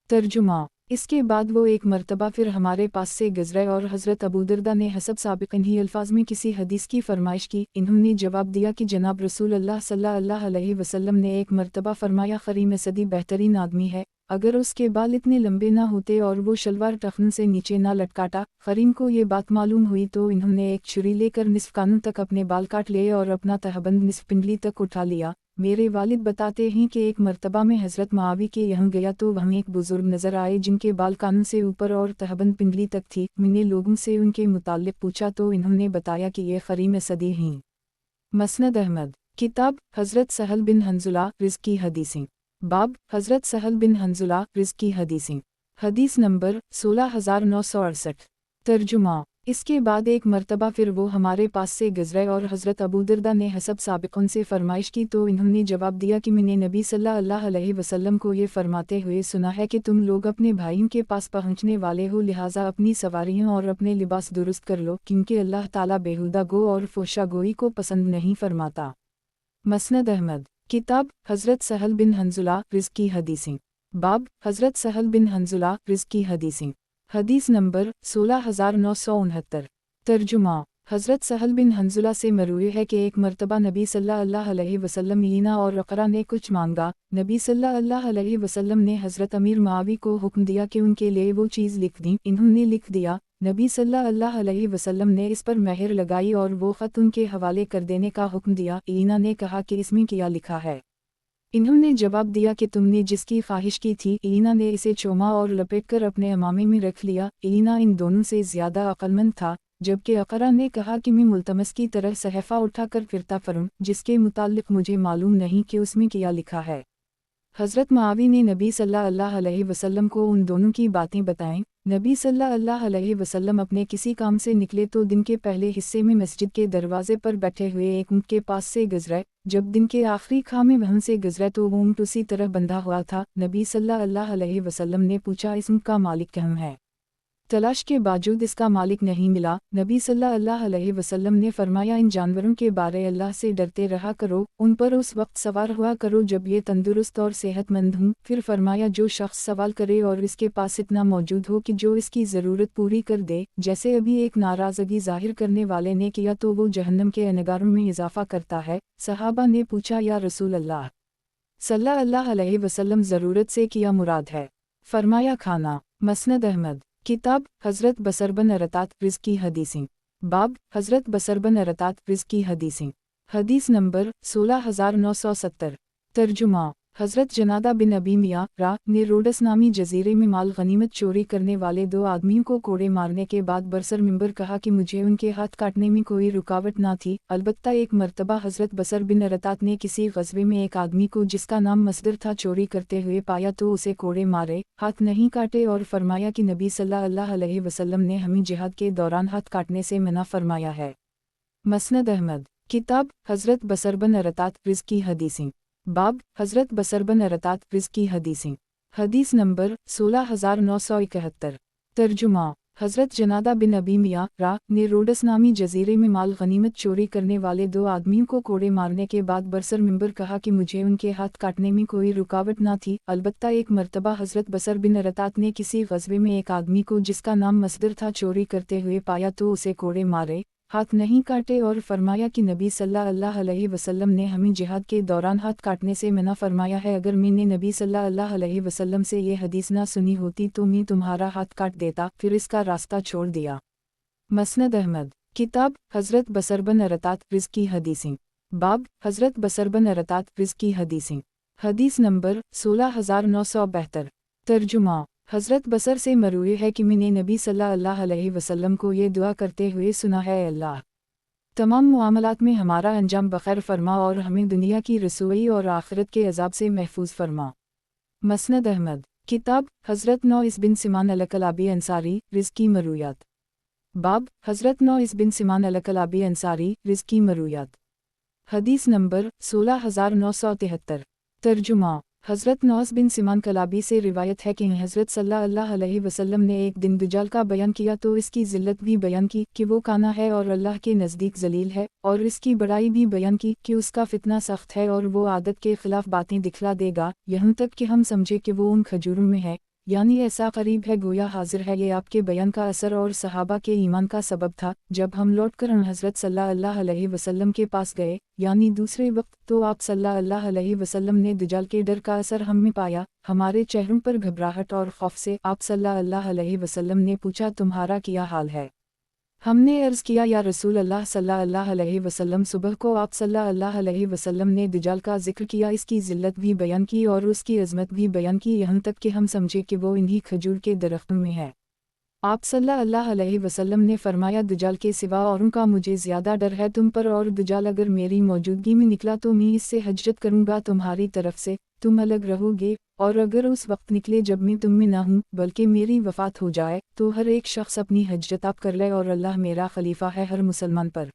ترجمہ۔ اس کے بعد وہ ایک مرتبہ پھر ہمارے پاس سے گزرے اور حضرت ابو دردہ نے حسب سابق انہی الفاظ میں کسی حدیث کی فرمائش کی۔ انہوں نے جواب دیا کہ جناب رسول اللہ صلی اللہ علیہ وسلم نے ایک مرتبہ فرمایا، خریم صدی بہترین آدمی ہے اگر اس کے بال اتنے لمبے نہ ہوتے اور وہ شلوار ٹخنوں سے نیچے نہ لٹکاتا۔ خریم کو یہ بات معلوم ہوئی تو انہوں نے ایک چھری لے کر نصف کانوں تک اپنے بال کاٹ لیے اور اپنا تہبند نصف پنڈلی تک اٹھا لیا۔ میرے والد بتاتے ہیں کہ ایک مرتبہ میں حضرت معاوی کے یہاں گیا تو وہاں ایک بزرگ نظر آئے جن کے بال کانوں سے اوپر اور تہبند پنڈلی تک تھی۔ میں نے لوگوں سے ان کے متعلق پوچھا تو انہوں نے بتایا کہ یہ خریم صدی ہیں۔ مسند احمد۔ کتاب حضرت سہل بن حنظلہ رزق کی حدیثیں۔ باب حضرت سہل بن حنظلہ رزق کی حدیثیں۔ حدیث نمبر 16968۔ ترجمہ۔ اس کے بعد ایک مرتبہ پھر وہ ہمارے پاس سے گزرے اور حضرت ابو دردہ نے حسب سابق ان سے فرمائش کی تو انہوں نے جواب دیا کہ میں نے نبی صلی اللہ علیہ وسلم کو یہ فرماتے ہوئے سنا ہے کہ تم لوگ اپنے بھائیوں کے پاس پہنچنے والے ہو، لہٰذا اپنی سواریوں اور اپنے لباس درست کر لو، کیونکہ اللہ تعالیٰ بیہودہ گو اور فحشا گوئی کو پسند نہیں فرماتا۔ مسند احمد۔ کتاب حضرت سہل بن حنظلہ رزق کی حدیثیں۔ باب حضرت سہل بن حنظلہ رزق کی حدیثیں۔ حدیث نمبر 16969۔ ترجمہ۔ حضرت سہل بن حنظلہ سے مروی ہے کہ ایک مرتبہ نبی صلی اللہ علیہ وسلم اینا اور رقرہ نے کچھ مانگا۔ نبی صلی اللہ علیہ وسلم نے حضرت امیر معاوی کو حکم دیا کہ ان کے لیے وہ چیز لکھ دیں۔ انہوں نے لکھ دیا۔ نبی صلی اللہ علیہ وسلم نے اس پر مہر لگائی اور وہ خط ان کے حوالے کر دینے کا حکم دیا۔ اینا نے کہا کہ اس میں کیا لکھا ہے؟ انہوں نے جواب دیا کہ تم نے جس کی خواہش کی تھی۔ اینا نے اسے چوما اور لپیٹ کر اپنے امامے میں رکھ لیا۔ اینا ان دونوں سے زیادہ عقلمند تھا۔ جبکہ اقرا نے کہا کہ میں ملتمس کی طرح صحیفہ اٹھا کر پھرتا پھروں جس کے متعلق مجھے معلوم نہیں کہ اس میں کیا لکھا ہے۔ حضرت معاویہ نے نبی صلی اللہ علیہ وسلم کو ان دونوں کی باتیں بتائیں۔ نبی صلی اللہ علیہ وسلم اپنے کسی کام سے نکلے تو دن کے پہلے حصے میں مسجد کے دروازے پر بیٹھے ہوئے ایک اونٹ کے پاس سے گزرے، جب دن کے آخری خاں میں وہاں سے گزرے تو وہ اونٹ اسی طرح بندھا ہوا تھا۔ نبی صلی اللہ علیہ وسلم نے پوچھا اس اونٹ کا مالک کہاں ہے؟ تلاش کے باوجود اس کا مالک نہیں ملا۔ نبی صلی اللہ علیہ وسلم نے فرمایا ان جانوروں کے بارے اللہ سے ڈرتے رہا کرو، ان پر اس وقت سوار ہوا کرو جب یہ تندرست اور صحت مند ہوں۔ پھر فرمایا جو شخص سوال کرے اور اس کے پاس اتنا موجود ہو کہ جو اس کی ضرورت پوری کر دے، جیسے ابھی ایک ناراضگی ظاہر کرنے والے نے کیا، تو وہ جہنم کے انگاروں میں اضافہ کرتا ہے۔ صحابہ نے پوچھا یا رسول اللہ صلی اللہ علیہ وسلم ضرورت سے کیا مراد ہے؟ فرمایا کھانا۔ مسند احمد کتاب حضرت بصر بن ارطاط رزق کی حدیثیں، باب حضرت بصر بن ارطاط رزق کی حدیثیں۔ حدیث نمبر 16970۔ ترجمہ حضرت جنادہ بن ابی میاں را نے روڈس نامی جزیرے میں مال غنیمت چوری کرنے والے دو آدمیوں کو کوڑے مارنے کے بعد برسر منبر کہا کہ مجھے ان کے ہاتھ کاٹنے میں کوئی رکاوٹ نہ تھی، البتہ ایک مرتبہ حضرت بصر بن ارطاط نے کسی غزوے میں ایک آدمی کو جس کا نام مصدر تھا چوری کرتے ہوئے پایا تو اسے کوڑے مارے، ہاتھ نہیں کاٹے، اور فرمایا کہ نبی صلی اللہ علیہ وسلم نے ہمیں جہاد کے دوران ہاتھ کاٹنے سے منع فرمایا ہے۔ مسند احمد کتاب حضرت بصر بن ارطاط رزق کی حدیثیں، باب حضرت بصر بن ارطاط رزق کی حدیثیں۔ حدیث نمبر 16971۔ ترجمہ حضرت جنادہ بن ابی میاں را نے روڈس نامی جزیرے میں مال غنیمت چوری کرنے والے دو آدمیوں کو کوڑے مارنے کے بعد برسر منبر کہا کہ مجھے ان کے ہاتھ کاٹنے میں کوئی رکاوٹ نہ تھی، البتہ ایک مرتبہ حضرت بصر بن ارطاط نے کسی غزوے میں ایک آدمی کو جس کا نام مصدر تھا چوری کرتے ہوئے پایا تو اسے کوڑے مارے، ہاتھ نہیں کاٹے، اور فرمایا کہ نبی صلی اللہ علیہ وسلم نے ہمیں جہاد کے دوران ہاتھ کاٹنے سے منع فرمایا ہے۔ اگر میں نے نبی صلی اللہ علیہ وسلم سے یہ حدیث نہ سنی ہوتی تو میں تمہارا ہاتھ کاٹ دیتا، پھر اس کا راستہ چھوڑ دیا۔ مسند احمد کتاب حضرت بصر بن ارطاط رزق کی حدیثیں، باب حضرت بصر بن ارطاط رزق کی حدیثیں۔ حدیث نمبر 16972۔ ترجمہ حضرت بصر سے مروی ہے کہ میں نے نبی صلی اللہ علیہ وسلم کو یہ دعا کرتے ہوئے سنا ہے، اے اللہ تمام معاملات میں ہمارا انجام بخیر فرما اور ہمیں دنیا کی رسوائی اور آخرت کے عذاب سے محفوظ فرما۔ مسند احمد کتاب حضرت نوس بن سمان الکلابی انصاری رزق کی مرویات، باب حضرت نوس بن سمان الکلابی انصاری رزق کی مرویات۔ حدیث نمبر 16973۔ ترجمہ حضرت نوس بن سمان کلابی سے روایت ہے کہ حضرت صلی اللہ علیہ وسلم نے ایک دن دجال کا بیان کیا تو اس کی ذلت بھی بیان کی کہ وہ کانا ہے اور اللہ کے نزدیک ذلیل ہے، اور اس کی بڑائی بھی بیان کی کہ اس کا فتنہ سخت ہے اور وہ عادت کے خلاف باتیں دکھلا دے گا، یہاں تک کہ ہم سمجھے کہ وہ ان کھجوروں میں ہے، یعنی ایسا قریب ہے گویا حاضر ہے۔ یہ آپ کے بیان کا اثر اور صحابہ کے ایمان کا سبب تھا۔ جب ہم لوٹ کر حضرت صلی اللہ علیہ وسلم کے پاس گئے، یعنی دوسرے وقت، تو آپ صلی اللہ علیہ وسلم نے دجال کے ڈر کا اثر ہم میں پایا، ہمارے چہروں پر گھبراہٹ اور خوف سے آپ صلی اللہ علیہ وسلم نے پوچھا تمہارا کیا حال ہے؟ ہم نے عرض کیا یا رسول اللہ صلی اللہ علیہ وسلم۔ صبح کو آپ صلی اللہ علیہ وسلم نے دجال کا ذکر کیا، اس کی ذلت بھی بیان کی اور اس کی عظمت بھی بیان کی، یہاں تک کہ ہم سمجھے کہ وہ انہی کھجور کے درختوں میں ہے۔ آپ صلی اللہ علیہ وسلم نے فرمایا دجال کے سوا اوروں کا مجھے زیادہ ڈر ہے تم پر، اور دجال اگر میری موجودگی میں نکلا تو میں اس سے ہجرت کروں گا تمہاری طرف سے، تم الگ رہو گے، اور اگر اس وقت نکلے جب میں تم میں نہ ہوں بلکہ میری وفات ہو جائے تو ہر ایک شخص اپنی ہجرت آپ کر لے، اور اللہ میرا خلیفہ ہے ہر مسلمان پر۔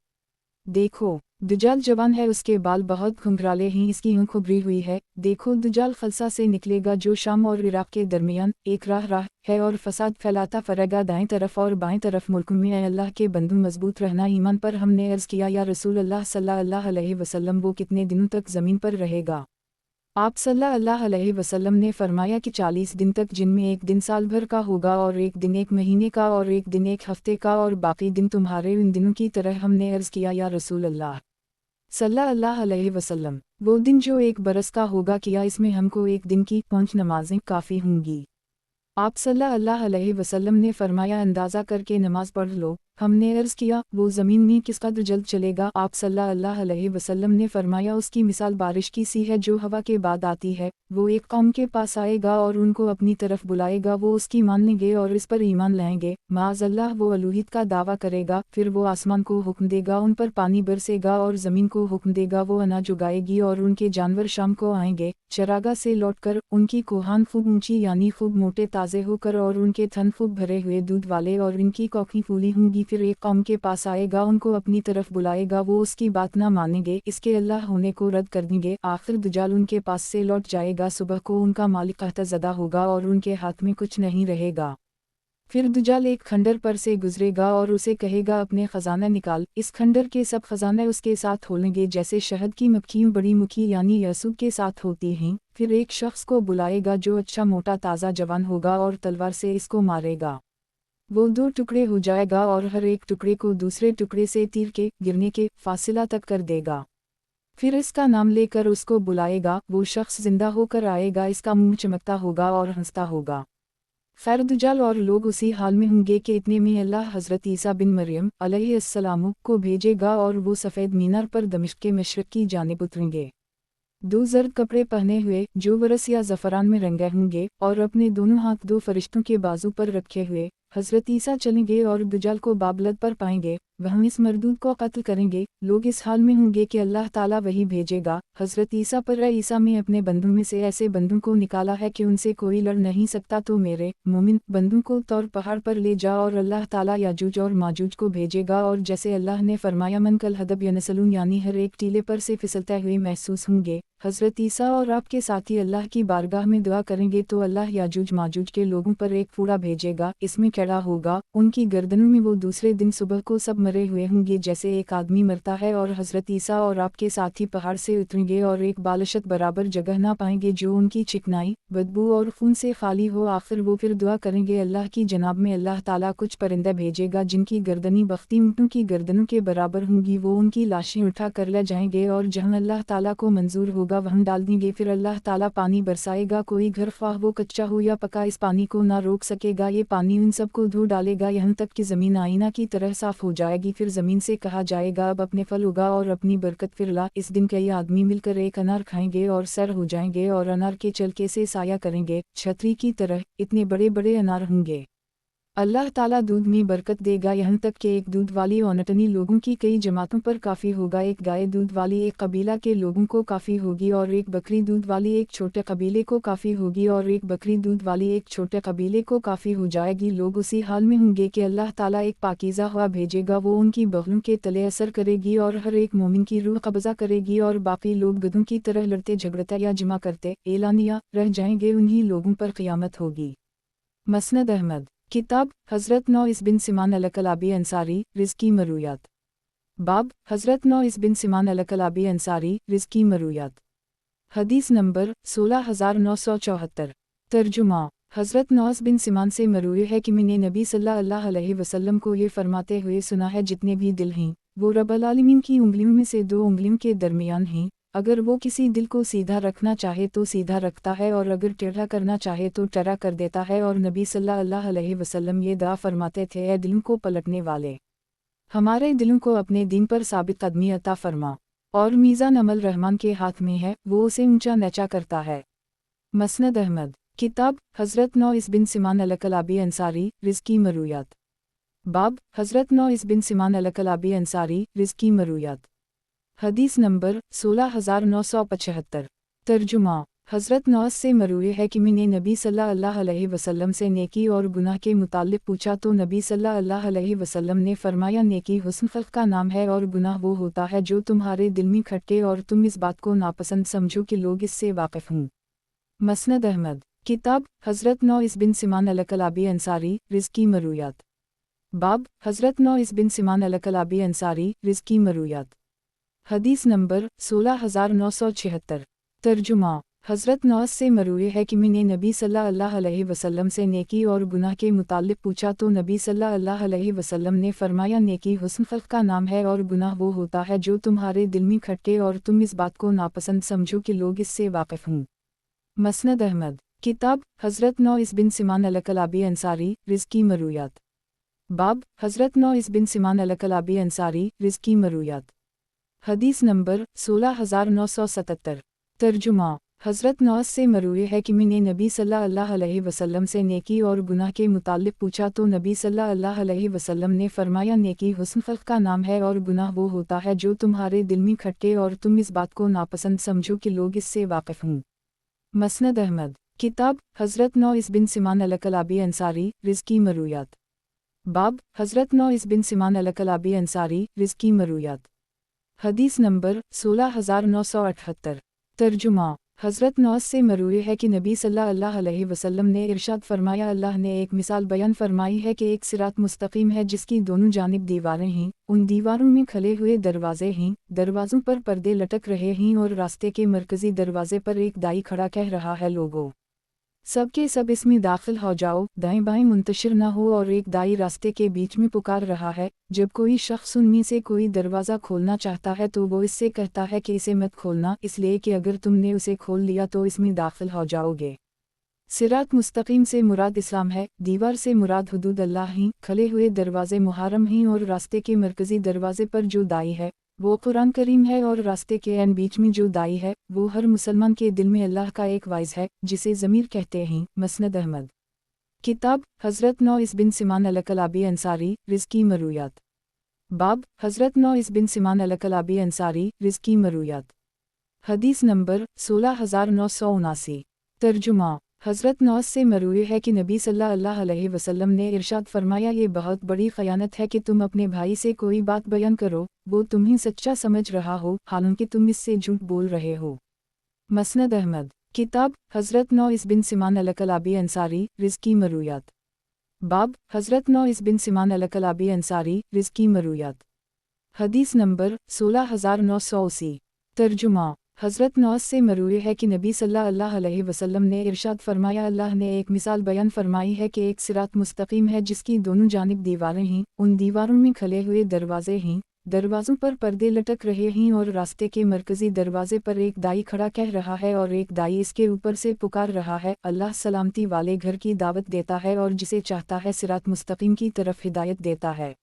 دیکھو دجال جوان ہے، اس کے بال بہت گھنگرالے ہیں، اس کی آنکھ ابری ہوئی ہے۔ دیکھو دجال خلسہ سے نکلے گا جو شام اور عراق کے درمیان ایک راہ ہے، اور فساد پھیلاتا پھرے گا دائیں طرف اور بائیں طرف ملکوں میں۔ اے اللہ کے بندوں مضبوط رہنا ایمان پر۔ ہم نے عرض کیا یا رسول اللہ صلی اللہ علیہ وسلم وہ کتنے دنوں تک زمین پر رہے گا؟ آپ صلی اللہ علیہ وسلم نے فرمایا کہ 40 دن تک، جن میں ایک دن سال بھر کا ہوگا اور ایک دن ایک مہینے کا اور ایک دن ایک ہفتے کا اور باقی دن تمہارے ان دنوں کی طرح۔ ہم نے عرض کیا یا رسول اللہ صلی اللہ علیہ وسلم وہ دن جو ایک برس کا ہوگا، کیا اس میں ہم کو ایک دن کی 5 نمازیں کافی ہوں گی؟ آپ صلی اللہ علیہ وسلم نے فرمایا اندازہ کر کے نماز پڑھ لو، हमने अर्ज़ किया, वो ज़मीन में किस कदर जल्द चलेगा। आप सल्लल्लाहु अलैहि वसल्लम ने फरमाया, उसकी मिसाल बारिश की सी है जो हवा के बाद आती है। वो एक कौम के पास आएगा और उनको अपनी तरफ बुलाएगा, वो उसकी मानेंगे और इस पर ईमान लाएंगे। माअज़ल्लाह वो अलूहियत का दावा करेगा, फिर वो आसमान को हुक्म देगा, उन पर पानी बरसेगा और ज़मीन को हुक्म देगा, वो अनाज उगाएगी और उनके जानवर शाम को आएंगे चरागाह से लौटकर। उनकी कोहान खूब ऊंची यानी खूब मोटे ताज़े होकर और उनके थन खूब भरे हुए दूध वाले और इनकी कौखी फूली होंगी। फिर एक कौम के पास आएगा, उनको अपनी तरफ बुलाएगा, वो उसकी बात ना मानेंगे, इसके अल्लाह होने को रद्द कर देंगे। आखिर दज्जाल उनके पास से लौट जाएगा, सुबह को उनका मालिक कहता होगा और उनके हाथ में कुछ नहीं रहेगा। फिर दज्जाल एक खंडर पर से गुजरेगा और उसे कहेगा, अपने खजाना निकाल। इस खंडर के सब खजाने उसके साथ होंगे जैसे शहद की मक्खियाँ बड़ी मुखी यानी यासूब के साथ होती हैं। फिर एक शख्स को बुलाएगा जो अच्छा मोटा ताज़ा जवान होगा और तलवार से इसको मारेगा। वो दो टुकड़े हो जाएगा और हर एक टुकड़े को दूसरे टुकड़े से तीर के गिरने के फासिला तक कर देगा। फिर इसका नाम लेकर उसको बुलाएगा, वो शख्स जिंदा होकर आएगा, इसका मुंह चमकता होगा और हंसता होगा। खैर दज्जाल और लोग उसी हाल में होंगे कि इतने में अल्लाह हज़रत ईसा बिन मरियम अलैहिस्सलाम को भेजेगा और वो सफ़ेद मीनार पर दमिश्क के मशरिक़ की जानिब उतरेंगे। दो जर्द कपड़े पहने हुए जो वरस या ज़फ़रान में रंगे होंगे और अपने दोनों हाथ दो फरिश्तों के बाजू पर रखे हुए हज़रत ईसा चलेंगे और दज्जाल को बाबलद पर पाएंगे, वह इस मरदूद को कत्ल करेंगे। लोग इस हाल में होंगे कि अल्लाह ताला वही भेजेगा हज़रत ईसा पर, ईसा में अपने बंदों में से ऐसे बंदों को निकाला है कि उनसे कोई लड़ नहीं सकता, तो मेरे मोमिन बंदों को तौर पहाड़ पर ले जा और अल्लाह ताला याजूज और माजूज को भेजेगा। और जैसे अल्लाह ने फरमाया, मन कल हदब यनसलून यानी हर एक टीले पर से फिसलते हुए महसूस होंगे। हज़रत ईसा और आपके साथी अल्लाह की बारगाह में दुआ करेंगे तो अल्लाह याजूज माजूज के लोगों पर एक फूड़ा भेजेगा, इसमें कैड़ा होगा, उनकी गर्दनों में वो दूसरे दिन सुबह को सब मरे हुए होंगे जैसे एक आदमी मरता है। और हज़रत ईसा और आपके साथी पहाड़ से उतरेंगे और एक बालशत बराबर जगह ना पाएंगे जो उनकी चिकनाई बदबू और खून से खाली हो। आखिर वो फिर दुआ करेंगे अल्लाह की जनाब में, अल्लाह ताला कुछ परिंदे भेजेगा जिनकी गर्दनी बख्ती ऊँटों की गर्दनों के बराबर होंगी, वो उनकी लाशें उठा कर ले जाएंगे और जहाँ अल्लाह ताला को मंजूर होगा वहाँ डाल देंगे। फिर अल्लाह ताला पानी बरसाएगा, कोई घर ख्वाह वो कच्चा हो या पका इस पानी को ना रोक सकेगा, ये पानी उन सबको धो डालेगा यहाँ तक कि ज़मीन आईना की तरह साफ हो जाएगी। फिर ज़मीन से कहा जाएगा, अब अपने फल उगा और अपनी बरकत फिर ला। इस दिन कई आदमी मिलकर एक अनार खाएंगे और सैर हो जाएंगे और अनार के चलके से साया करेंगे छतरी की तरह, इतने बड़े बड़े अनार होंगे। अल्लाह ताला दूध में बरकत देगा यहाँ तक कि एक दूध वाली औनटनी लोगों की कई जमातों पर काफ़ी होगा, एक गाय दूध वाली एक कबीला के लोगों को काफ़ी होगी और एक बकरी दूध वाली एक छोटे कबीले को काफ़ी होगी और एक बकरी दूध वाली एक छोटे कबीले को काफ़ी हो जाएगी। लोग उसी हाल में होंगे कि अल्लाह ताला एक पाकीज़ा हवा भेजेगा, वो उनकी बगलों के तले असर करेगी और हर एक मोमिन की रूह कब्ज़ा करेगी और बाकी लोग गधों की तरह लड़ते झगड़ते या जमा करते एलानिया रह जाएंगे, उन्हीं लोगों पर क़यामत होगी। मसनद अहमद किताब हज़रत नौइस बिन सिमान अलकलाबी अंसारी रिज़्की मरूयात। बाब हज़रत नौइस बिन सिमान अलकलाबी अंसारी रिज़्की मरूयात। हदीस नंबर 16974। तर्जुमा हज़रत नौइस बिन सिमान से मरूए है कि मैंने नबी सल्लल्लाहु अलैहि वसल्लम को ये फरमाते हुए सुना है, जितने भी दिल हैं वो रब्बुल आलमीन की उंगलियों में से दो उंगलियों के दरमियान हैं। अगर वो किसी दिल को सीधा रखना चाहे तो सीधा रखता है और अगर टेढ़ा करना चाहे तो टेढ़ा कर देता है। और नबी सल्लल्लाहु अलैहि वसल्लम ये दुआ फरमाते थे, ऐ दिलों को पलटने वाले, हमारे दिलों को अपने दीन पर साबित कदमी अता फरमा, और मीज़ान अमल रहमान के हाथ में है, वो उसे ऊंचा नीचा करता है। मसनद अहमद किताब हज़रत नौइस बिन सिमान अलकलाबी अंसारी रिज़्की मरूयात। बाब हज़रत नौइस बिन सिमान अलकलाबी अंसारी रिज़्की मरूयात। हदीस नंबर 16975। तर्जुमा हज़रत नौइस से मरूए है कि मैंने नबी सल्लल्लाहु अलैहि वसल्लम से नेकी और गुनाह के मुताल्लिक़ पूछा तो नबी सल्लल्लाहु अलैहि वसल्लम ने फरमाया, नेकी हुस्न ख़ल्क़ का नाम है और गुनाह वो होता है जो तुम्हारे दिल में खटके और तुम इस बात को नापसंद समझो कि लोग इससे वाक़िफ़ हों। मसनद अहमद किताब हज़रत नौइस बिन सिमान अलकलाबी अंसारी रिज़्की मरूयात। बाब हज़रत नौइस बिन सिमान अलकलाबी अंसारी रिज़्की मरूयात। हदीस नंबर 16976। तर्जुमा हज़रत नौइस से मरूए है कि मैंने नबी सल्लल्लाहु अलैहि वसल्लम से नेकी और गुनाह के मुताल्लिक़ पूछा तो नबी सल्लल्लाहु अलैहि वसल्लम ने फरमाया, नेकी हुस्न ख़ल्क़ का नाम है और गुनाह वो होता है जो तुम्हारे दिल में खटके और तुम इस बात को नापसंद समझो कि लोग इससे वाक़िफ़ हों। मसनद अहमद किताब हज़रत नौइस बिन सिमान अलकलाबी अंसारी रिज़्की मरूयात। बाब हज़रत नौइस बिन सिमान अल-कलाबी अंसारी रिज़्की मरूयात। हदीस नंबर 16977। तर्जुमा हज़रत नौस से मरूए है कि मैंने नबी सल्लल्लाहु अलैहि वसल्लम से नेकी और गुनाह के मुताल्लिक़ पूछा तो नबी सल्लल्लाहु अलैहि वसल्लम ने फरमाया, नेकी हुस्न ख़ल्क़ का नाम है और गुनाह वो होता है जो तुम्हारे दिल में खटके और तुम इस बात को नापसंद समझो कि लोग इससे वाक़िफ़ हों। मसनद अहमद। किताब हज़रत नौइस बिन सिमान अल-कलाबी अंसारी रिज़्की मरूयात। बाब हज़रत नौइस बिन सिमान अल-कलाबी अंसारी रिज़्की मरूयात। हदीस नंबर 16978। तर्जुमा हज़रत नौस से मरूए है कि नबी सल्लल्लाहु अलैहि वसल्लम ने इरशाद फरमाया, अल्लाह ने एक मिसाल बयान फरमाई है कि एक सिरात मुस्तकीम है जिसकी दोनों जानिब दीवारें हैं, उन दीवारों में खले हुए दरवाजे हैं, दरवाज़ों पर पर्दे लटक रहे हैं और रास्ते के मरकज़ी दरवाजे पर एक दाई खड़ा कह रहा है, लोगों सब के सब इसमें दाखिल हो जाओ, दाएं बाएं मुंतशिर न हो। और एक दाई रास्ते के बीच में पुकार रहा है, जब कोई शख्स उनमें से कोई दरवाज़ा खोलना चाहता है तो वो इससे कहता है कि इसे मत खोलना, इसलिए कि अगर तुमने उसे खोल लिया तो इसमें दाखिल हो जाओगे। सिरात मुस्तकीम से मुराद इस्लाम है, दीवार से मुराद हुदूद अल्लाह हैं, खले हुए दरवाजे मुहर्रम हैं और रास्ते के मरकज़ी दरवाजे पर जो दाई है वो कुरान करीम है और रास्ते के एन बीच में जो दाई है वो हर मुसलमान के दिल में अल्लाह का एक वाइज है जिसे ज़मीर कहते हैं। मसनद अहमद। किताब हज़रत नौइस बिन सिमान अल-कलाबी अंसारी रिज़्की मरूयात। बाब हज़रत नौइस बिन सिमान अल-कलाबी अंसारी रिज़्की मरूयात। हदीस नंबर 16979। तर्जुमा हज़रत नौस से मरूए है कि नबी सल्लल्लाहु अलैहि वसल्लम ने इरशाद फरमाया, ये बहुत बड़ी ख़यानत है कि तुम अपने भाई से कोई बात बयान करो, वो तुम्हें सच्चा समझ रहा हो हालांकि तुम इससे झूठ बोल रहे हो। मसनद अहमद। किताब हज़रत नौइस बिन सिमान अल-कलाबी अंसारी रिज़्की मरूयात। बाब हज़रत नौइस बिन सिमान अल-कलाबी अंसारी रिज़्की मरूयात। हदीस नंबर 16980। तर्जुमा हज़रत नौस से मरूए है कि नबी सल्लल्लाहु अलैहि वसल्लम ने इरशाद फरमाया, अल्लाह ने एक मिसाल बयान फरमाई है कि एक सिरात मुस्तकीम है जिसकी दोनों जानिब दीवारें हैं, उन दीवारों में खले हुए दरवाजे हैं, दरवाज़ों पर पर्दे लटक रहे हैं और रास्ते के मरकज़ी दरवाजे पर एक दाई खड़ा कह रहा है और एक दाई इसके ऊपर से पुकार रहा है, अल्लाह सलामती वाले घर की दावत देता है और जिसे चाहता है सिरात मुस्तकीम की तरफ हिदायत देता है।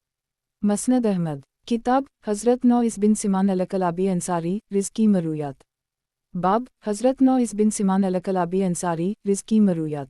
मसनद अहमद। किताब हज़रत नौइस बिन सिमान अल-कलाबी अंसारी रिज़्की मरूयात। बाब हज़रत नौइस बिन सिमान अल-कलाबी अंसारी रिज़्की मरूयात।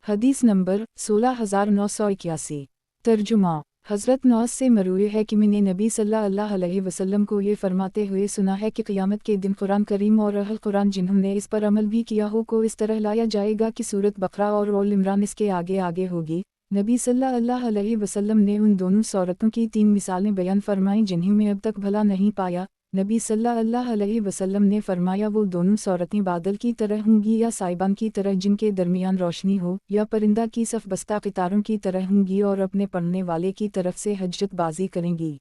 हदीस नंबर 16981। तर्जुमा हज़रत नौस से मरूए है कि मैंने नबी सल्लल्लाहु अलैहि वसल्लम को ये फरमाते हुए सुना है कि क़यामत के दिन कुरान करीम और अहल कुरान जिन्होंने इस पर अमल भी किया हो को इस तरह लाया जाएगा कि सूरत बकरा और आल इमरान इसके आगे आगे होगी। नबी सल्लल्लाहु अलैहि वसल्लम ने उन दोनों सूरतों की 3 मिसालें बयान फरमाईं जिन्हें मैं अब तक भला नहीं पाया। नबी सल्लल्लाहु अलैहि वसल्लम ने फरमाया, वो दोनों सूरतें बादल की तरह होंगी या साइबान की तरह जिनके दरमियान रोशनी हो, या परिंदा की सफ बस्ता कितारों की तरह होंगी और अपने पढ़ने वाले की तरफ से हजरत बाजी करेंगी।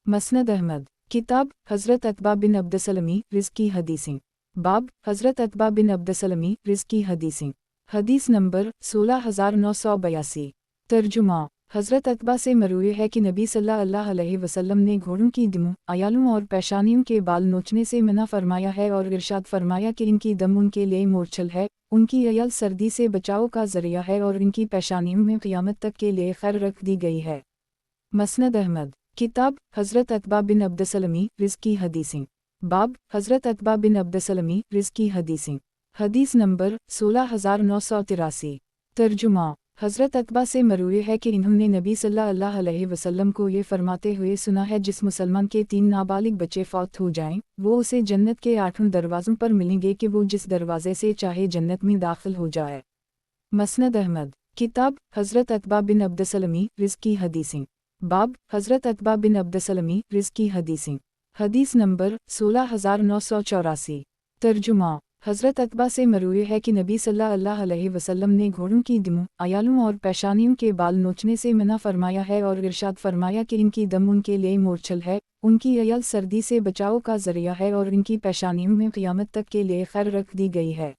मसनद अहमद। किताब हज़रत अतबा बिन अब्दसलमी रिज़्की हदीसें। बाब हज़रत अतबा बिन अब्दसलमी रिज़्की हदीसें। हदीस नंबर 16982। तर्जुमा हज़रत अतबा से मरूए है कि नबी सल्लल्लाहु अलैहि वसल्लम ने घोड़ों की दमों, अयालों और पेशानियों के बाल नोचने से मना फरमाया है और इरशाद फरमाया कि इनकी दम उनके लिए मोरछल है, उनकी अयाल सर्दी से बचाव का ज़रिया है और इनकी पेशानियों में क़यामत तक के लिए खैर रख दी गई है। मसनद अहमद। किताब हज़रत अतबा बिन अब्दसलमी रिज़्की हदीसें। बाब हज़रत अतबा बिन अब्दसलमी रिज़्की हदीसें। हदीस नंबर 16983। तर्जुमा हज़रत अतबा से मरूए है कि इन्होंने नबी सल्लल्लाहु अलैहि वसल्लम को ये फरमाते हुए सुना है, जिस मुसलमान के 3 नाबालिग बच्चे फौत हो जाएं, वो उसे जन्नत के 8 दरवाज़ों पर मिलेंगे कि वो जिस दरवाज़े से चाहे जन्नत में दाखिल हो जाए। मसनद अहमद। किताब हज़रत अतबा बिन अब्दसलमी रिज़्की हदीसें। बाब हज़रत अतबा बिन अब्दसलमी रिज़्की हदीसें। हदीस नंबर 16984। तर्जुमा हज़रत अतबा से मरूए है कि नबी सल्लल्लाहु अलैहि वसल्लम ने घोड़ों की दमों, अयालों और पेशानियों के बाल नोचने से मना फरमाया है और इरशाद फरमाया कि इनकी दम उनके लिए मोरछल है, उनकी अयाल सर्दी से बचाव का ज़रिया है और इनकी पेशानियों में क़यामत तक के लिए खैर रख दी गई है।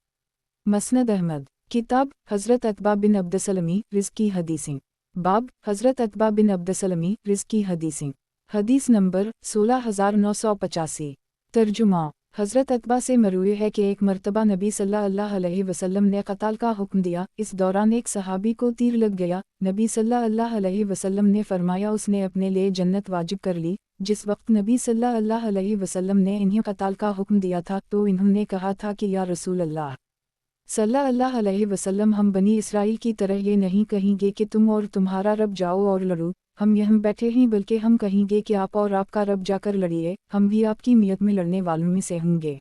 मसनद अहमद। किताब हज़रत अतबा बिन अब्दसलमी रिज़्की हदीसें। बाब हज़रत अतबा बिन अब्दसलमी रिज़्की हदीसें। हदीस नंबर 16985। तर्जुमा हज़रत अतबा से मरवी है कि एक मरतबा नबी सल्लल्लाहु अलैहि वसल्लम ने क़त्ल का हुक्म दिया। इस दौरान एक सहाबी को तीर लग गया। नबी सल्लल्लाहु अलैहि वसल्लम ने फरमाया उसने अपने लिए जन्नत वाजिब कर ली। जिस वक्त नबी सल्लल्लाहु अलैहि वसल्लम ने इन्हें क़त्ल का हुक्म दिया था तो इन्होंने कहा था कि या रसूल अल्लाह सल्लल्लाहु अलैहि वसल्लम, हम बनी इसराइल की तरह ये नहीं कहेंगे कि तुम और तुम्हारा रब जाओ और लड़ो, हम यहाँ बैठे हैं, बल्कि हम कहेंगे कि आप और आपका रब जाकर लड़िए, हम भी आपकी मियत में लड़ने वालों में से होंगे।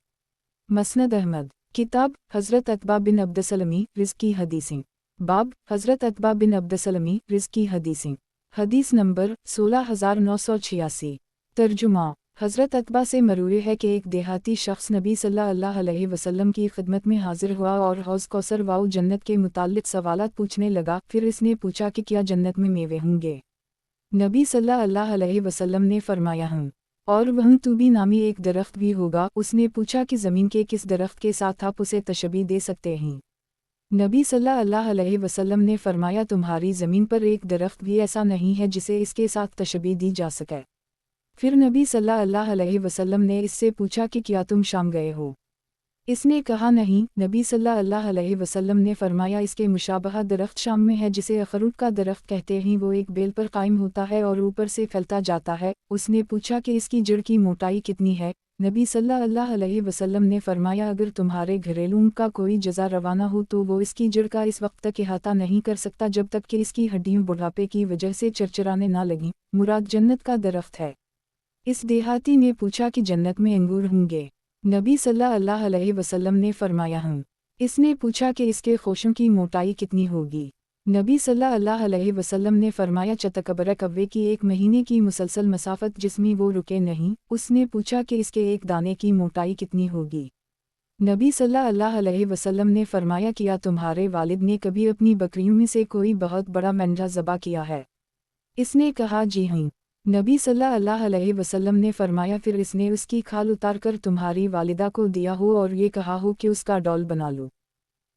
मसनद अहमद। किताब हज़रत अतबा बिन अब्दसलमी रिज़्की हदीसें। बाब हज़रत अतबा बिन अब्दसलमी रिज़्की हदीसें। हदीस नंबर 16986। तर्जुमा। हज़रत अतबा से मरवी है कि एक देहाती शख्स नबी सल्लल्लाहु अलैहि वसल्लम की खिदमत में हाजिर हुआ और हौज़ कौसर व जन्नत के मुताल्लिक़ सवालात पूछने लगा। फिर इसने पूछा कि क्या जन्नत में मेवे होंगे? नबी सल्लल्लाहु अलैहि वसल्लम ने फरमाया हूँ, और वहाँ तूबी नामी एक दरख्त भी होगा। उसने पूछा कि ज़मीन के किस दरख्त के साथ आप उसे तशबीह दे सकते हैं? नबी सल्लल्लाहु अलैहि वसल्लम ने फरमाया तुम्हारी ज़मीन पर एक दरख्त भी ऐसा नहीं है जिसे इसके साथ तशबीह दी जा सके। फिर नबी सल्लल्लाहु अलैहि वसल्लम ने इससे पूछा कि क्या तुम शाम गए हो? इसने कहा नहीं। नबी सल्लल्लाहु अलैहि वसल्लम ने फरमाया इसके मुशाबहा दरख्त शाम में है जिसे अखरूट का दरख्त कहते हैं। वो एक बेल पर कायम होता है और ऊपर से फैलता जाता है। उसने पूछा कि इसकी जड़ की मोटाई कितनी है? नबी सल्लल्लाहु अलैहि वसल्लम ने फरमाया अगर तुम्हारे घरेलू ऊँट का कोई जज़ा रवाना हो तो वो इसकी जड़ का इस वक्त तक इहाता नहीं कर सकता जब तक कि इसकी हड्डियों बुढ़ापे की वजह से चरचराने ना लगीं। मुराद जन्नत का दरख्त है। इस देहाती ने पूछा कि जन्नत में अंगूर होंगे? नबी सल्लल्लाहु अलैहि वसल्लम ने फरमाया हूँ। इसने पूछा कि इसके खोशों की मोटाई कितनी होगी? नबी सल्लल्लाहु अलैहि वसल्लम ने फरमाया चतकबर कव्वे की एक महीने की मुसलसल मसाफत जिसमें वो रुके नहीं। उसने पूछा कि इसके एक दाने की मोटाई कितनी होगी? नबी सल्लल्लाहु अलैहि वसल्लम ने फरमाया क्या तुम्हारे वालिद ने कभी अपनी बकरियों में से कोई बहुत बड़ा मेंढा ज़बा किया है? इसने कहा जी हाँ। नबी सल्लल्लाहु अलैहि वसल्लम ने फरमाया फिर इसने उसकी खाल उतारकर तुम्हारी वालिदा को दिया हो और ये कहा हो कि उसका डॉल बना लो?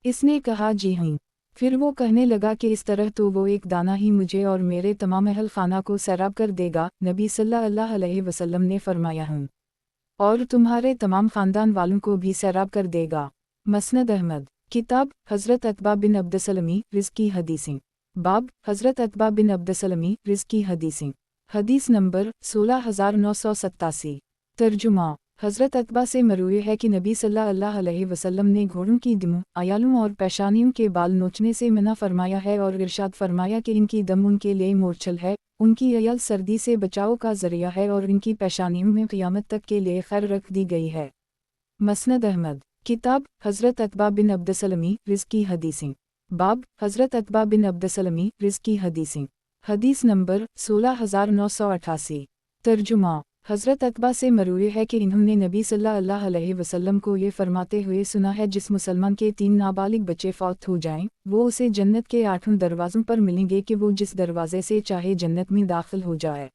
इसने कहा जी हाँ। फिर वो कहने लगा कि इस तरह तो वो एक दाना ही मुझे और मेरे तमाम अहल खाना को सैराब कर देगा। नबी सल्लल्लाहु अलैहि वसल्लम ने फरमाया हूँ, और तुम्हारे तमाम ख़ानदान वालों को भी सैराब कर देगा। मसनद अहमद। किताब हज़रत अतबा बिन अब्दसलमी रिज़्की हदीसें। बाब हज़रत अतबा बिन अब्दसलमी रिज़्की हदीसें। हदीस नंबर 16987। तर्जुमा। हज़रत अतबा से मरवी है कि नबी सल्लल्लाहु अलैहि वसल्लम ने घोड़ों की दुम, अयालों और पेशानियों के बाल नोचने से मना फरमाया है और इरशाद फरमाया कि इनकी दम उनके लिए मोरछल है, उनकी अयल सर्दी से बचाव का ज़रिया है और इनकी पेशानियों में क़यामत तक के लिए खैर रख दी गई है। मसनद अहमद। किताब हज़रत अतबा बिन अब्दसलमी रिज़्की हदीसें। बाब हज़रत अतबा बिन अब्दसलमी रिज़्की हदीसें। हदीस नंबर 16988। तर्जुमा। हज़रत अतबा से मरवी है कि इन्होंने नबी सल्लल्लाहु अलैहि वसल्लम को ये फरमाते हुए सुना है जिस मुसलमान के 3 नाबालिग बच्चे फौत हो जाएं, वो उसे जन्नत के 8 दरवाज़ों पर मिलेंगे कि वो जिस दरवाज़े से चाहे जन्नत में दाखिल हो जाए।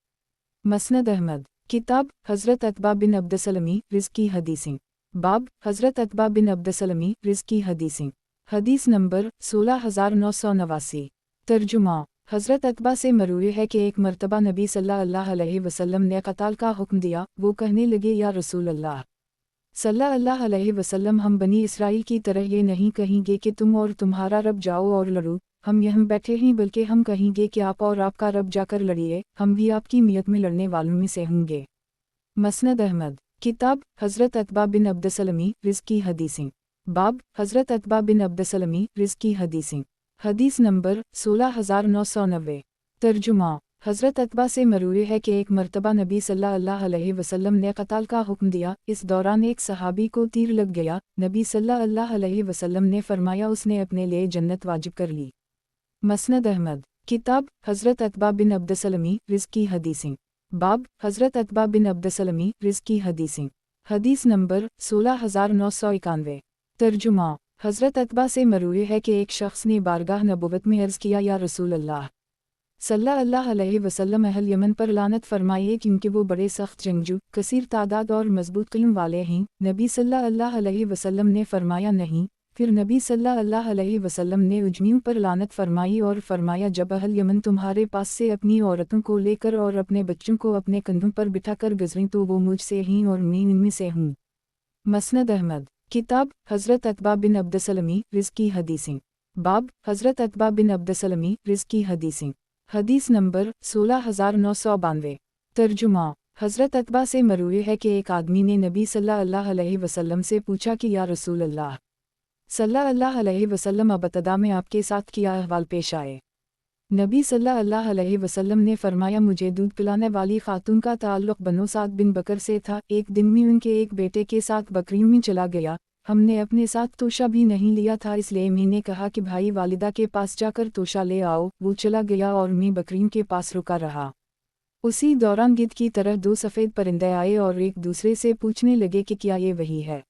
मसनद अहमद। किताब हज़रत अतबा बिन अब्दसलमी रिज़्की हदीसें। बाब हज़रत अतबा बिन अब्दसलमी रिज़्की हदीसें। हदीस नंबर 16989। तर्जुमा। हज़रत अतबा से मरवी है कि एक मरतबा नबी सल्लल्लाहु अलैहि वसल्लम ने क़त्ल का हुक्म दिया। वो कहने लगे या रसूल अल्लाह सल्लल्लाहु अलैहि वसल्लम, हम बनी इसराइल की तरह ये नहीं कहेंगे कि तुम और तुम्हारा रब जाओ और लड़ो, हम यहाँ बैठे हैं, बल्कि हम कहेंगे कि आप और आपका रब जाकर लड़िए, हम भी आपकी मियत में लड़ने वालों में से होंगे। मसनद अहमद। किताब हज़रत अतबा बिन अब्दसलमी रिज़्की हदीसें। बाब हज़रत अतबा बिन अब्दसलमी रिज़्की हदीसें। हदीस नंबर 16990। तर्जुमा। हज़रत अतबा से मरवी है कि एक मरतबा नबी सल्लल्लाहु अलैहि वसल्लम ने क़त्ल का हुक्म दिया। इस दौरान एक सहाबी को तीर लग गया। नबी सल्लल्लाहु अलैहि वसल्लम ने फरमाया उसने अपने लिए जन्नत वाजिब कर ली। मसनद अहमद। किताब हज़रत अतबा बिन अब्दसलमी रिज़्की हदीसें। बाब हज़रत अतबा बिन अब्दसलमी रिज़्की हदीसें। हदीस नंबर 16991। तर्जुमा। हज़रत अतबा से मरवी है कि एक शख्स ने बारगाह नबुवत में अर्ज़ किया या रसूल अल्लाह सल्लल्लाहु अलैहि वसल्लम, अहल यमन पर लानत फरमाइए क्योंकि वो बड़े सख्त जंगजू, कसीर तादाद और मजबूत क़िल्म वाले हैं। नबी सल्लल्लाहु अलैहि वसल्लम ने फरमाया नहीं। फिर नबी सल्लल्लाहु अलैहि वसल्लम ने उजमियों पर लानत फरमाई और फरमाया जब अहल यमन तुम्हारे पास से अपनी औरतों को लेकर और अपने बच्चों को अपने कंधों पर बिठाकर गुज़रें तो वो मुझसे हैं और मैं इनमें से हूँ। مسند احمد کتاب حضرت عتبہ بن عبدالسلمی رزقی حدیثیں باب حضرت عتبہ بن عبدالسلمی رزقی حدیثیں حدیث نمبر 16992 ترجمہ حضرت عتبہ سے مروی ہے کہ ایک آدمی نے نبی صلی اللہ علیہ وسلم سے پوچھا کہ یا رسول اللہ صلی اللہ علیہ وسلم اب ابتدا میں آپ کے ساتھ کیا احوال پیش آئے؟ نبی صلی اللہ علیہ وسلم نے فرمایا مجھے دودھ پلانے والی خاتون کا تعلق بنو سعد بن بکر سے تھا، ایک دن میں ان کے ایک بیٹے کے ساتھ بکریوں میں چلا گیا، ہم نے اپنے ساتھ توشہ بھی نہیں لیا تھا، اس لیے میں نے کہا کہ بھائی والدہ کے پاس جا کر توشہ لے آؤ، وہ چلا گیا اور میں بکریوں کے پاس رکا رہا۔ اسی دوران گدھ کی طرح دو سفید پرندے آئے اور ایک دوسرے سے پوچھنے لگے کہ کیا یہ وہی ہے؟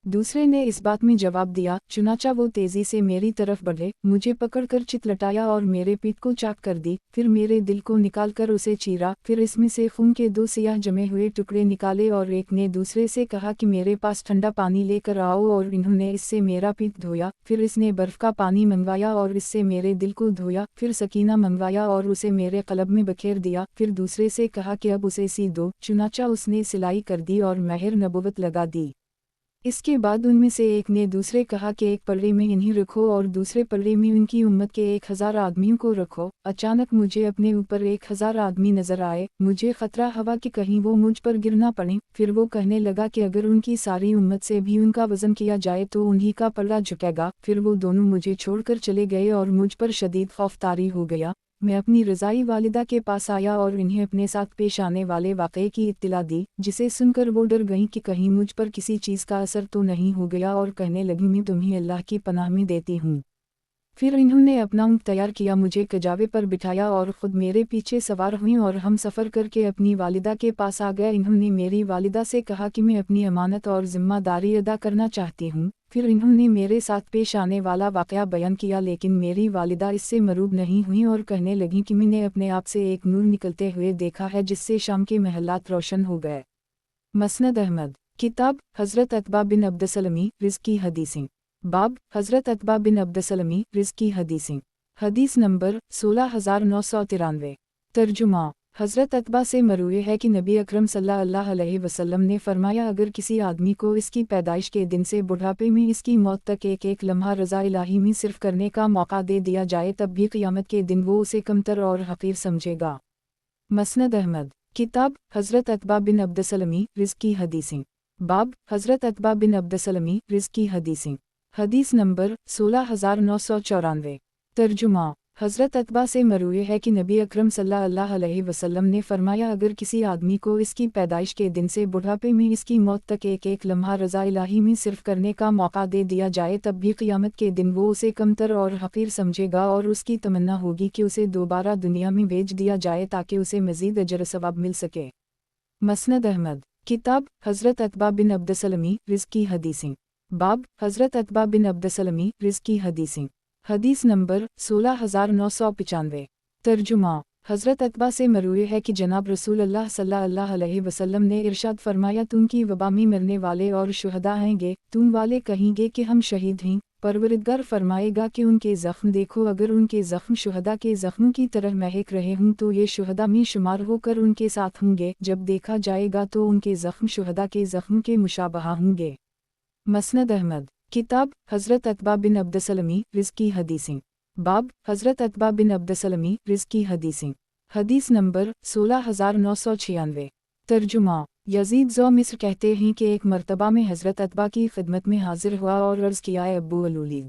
دوسرے نے اس بات میں جواب دیا، چنانچہ وہ تیزی سے میری طرف بڑھے، مجھے پکڑ کر چتلٹایا اور میرے پیٹ کو چاک کر دی، پھر میرے دل کو نکال کر اسے چیرا، پھر اس میں سے خون کے 2 سیاہ جمے ہوئے ٹکڑے نکالے اور ایک نے دوسرے سے کہا کہ میرے پاس ٹھنڈا پانی لے کر آؤ، اور انہوں نے اس سے میرا پیٹ دھویا، پھر اس نے برف کا پانی منگوایا اور اس سے میرے دل کو دھویا، پھر سکینہ منگوایا اور اسے میرے قلب میں بکھیر دیا، پھر دوسرے سے کہا کہ اب اسے سی دو، چنانچہ اس نے سلائی کر دی اور مہر نبوت لگا دی۔ اس کے بعد ان میں سے ایک نے دوسرے کہا کہ ایک پلڑے میں انہیں رکھو اور دوسرے پلڑے میں ان کی امت کے 1000 آدمیوں کو رکھو۔ اچانک مجھے اپنے اوپر 1000 آدمی نظر آئے، مجھے خطرہ ہوا کہ کہیں وہ مجھ پر گر نہ پڑیں، پھر وہ کہنے لگا کہ اگر ان کی ساری امت سے بھی ان کا وزن کیا جائے تو انہی کا پلڑا جھکے گا، پھر وہ دونوں مجھے چھوڑ کر چلے گئے اور مجھ پر شدید خوف طاری ہو گیا۔ میں اپنی رضائی والدہ کے پاس آیا اور انہیں اپنے ساتھ پیش آنے والے واقعے کی اطلاع دی، جسے سن کر وہ ڈر گئیں کہ کہیں مجھ پر کسی چیز کا اثر تو نہیں ہو گیا، اور کہنے لگی میں تمہیں اللہ کی پناہ میں دیتی ہوں۔ پھر انہوں نے اپنا اونٹ تیار کیا، مجھے کجاوے پر بٹھایا اور خود میرے پیچھے سوار ہوئیں اور ہم سفر کر کے اپنی والدہ کے پاس آ گئے۔ انہوں نے میری والدہ سے کہا کہ میں اپنی امانت اور ذمہ داری ادا کرنا چاہتی ہوں، پھر انہوں نے میرے ساتھ پیش آنے والا واقعہ بیان کیا، لیکن میری والدہ اس سے مروب نہیں ہوئیں اور کہنے لگیں کہ میں نے اپنے آپ سے ایک نور نکلتے ہوئے دیکھا ہے جس سے شام کے محلات روشن ہو گئے۔ مسند احمد کتاب حضرت عتبہ بن عبدالسلمی رزقی حدیثیں باب حضرت عتبہ بن عبدالسلمی رزقی حدیثیں حدیث نمبر 16993 ترجمہ حضرت عتبہ سے مروی ہے کہ نبی اکرم صلی اللہ علیہ وسلم نے فرمایا اگر کسی آدمی کو اس کی پیدائش کے دن سے بڑھاپے میں اس کی موت تک ایک لمحہ رضا الہی میں صرف کرنے کا موقع دے دیا جائے تب بھی قیامت کے دن وہ اسے کمتر اور حقیر سمجھے گا۔ مسند احمد کتاب حضرت عتبہ بن عبدالسلمی رزقی حدیثیں باب حضرت عتبہ بن عبدالسلمی رزقی حدیثیں حدیث نمبر 16994 ترجمہ حضرت عتبہ سے مروی ہے کہ نبی اکرم صلی اللہ علیہ وسلم نے فرمایا اگر کسی آدمی کو اس کی پیدائش کے دن سے بڑھاپے میں اس کی موت تک ایک لمحہ رضا الہی میں صرف کرنے کا موقع دے دیا جائے تب بھی قیامت کے دن وہ اسے کمتر اور حقیر سمجھے گا، اور اس کی تمنا ہوگی کہ اسے دوبارہ دنیا میں بھیج دیا جائے تاکہ اسے مزید اجر ثواب مل سکے۔ مسند احمد کتاب حضرت عتبہ بن عبدالسلمی رزقی حدیثیں باب حضرت عتبہ بن عبدالسلمی رزقی حدیثیں حدیث نمبر 16995 ترجمہ حضرت عتبہ سے مروی ہے کہ جناب رسول اللہ صلی اللہ علیہ وسلم نے ارشاد فرمایا تم کی وبا میں مرنے والے اور شہداء ہیں گے، تم والے کہیں گے کہ ہم شہید ہیں، پروردگار فرمائے گا کہ ان کے زخم دیکھو، اگر ان کے زخم شہداء کے زخموں کی طرح مہک رہے ہوں تو یہ شہداء میں شمار ہو کر ان کے ساتھ ہوں گے، جب دیکھا جائے گا تو ان کے زخم شہداء کے زخم کے مشابہ ہوں گے۔ مسند احمد کتاب حضرت عتبہ بن عبدالسلمی رزقی حدیثیں باب حضرت عتبہ بن عبدالسلمی رزقی حدیثیں حدیث نمبر 16996 ترجمہ یزید ذو مصر کہتے ہیں کہ ایک مرتبہ میں حضرت عتبہ کی خدمت میں حاضر ہوا اور عرض کیا اے ابو الولید،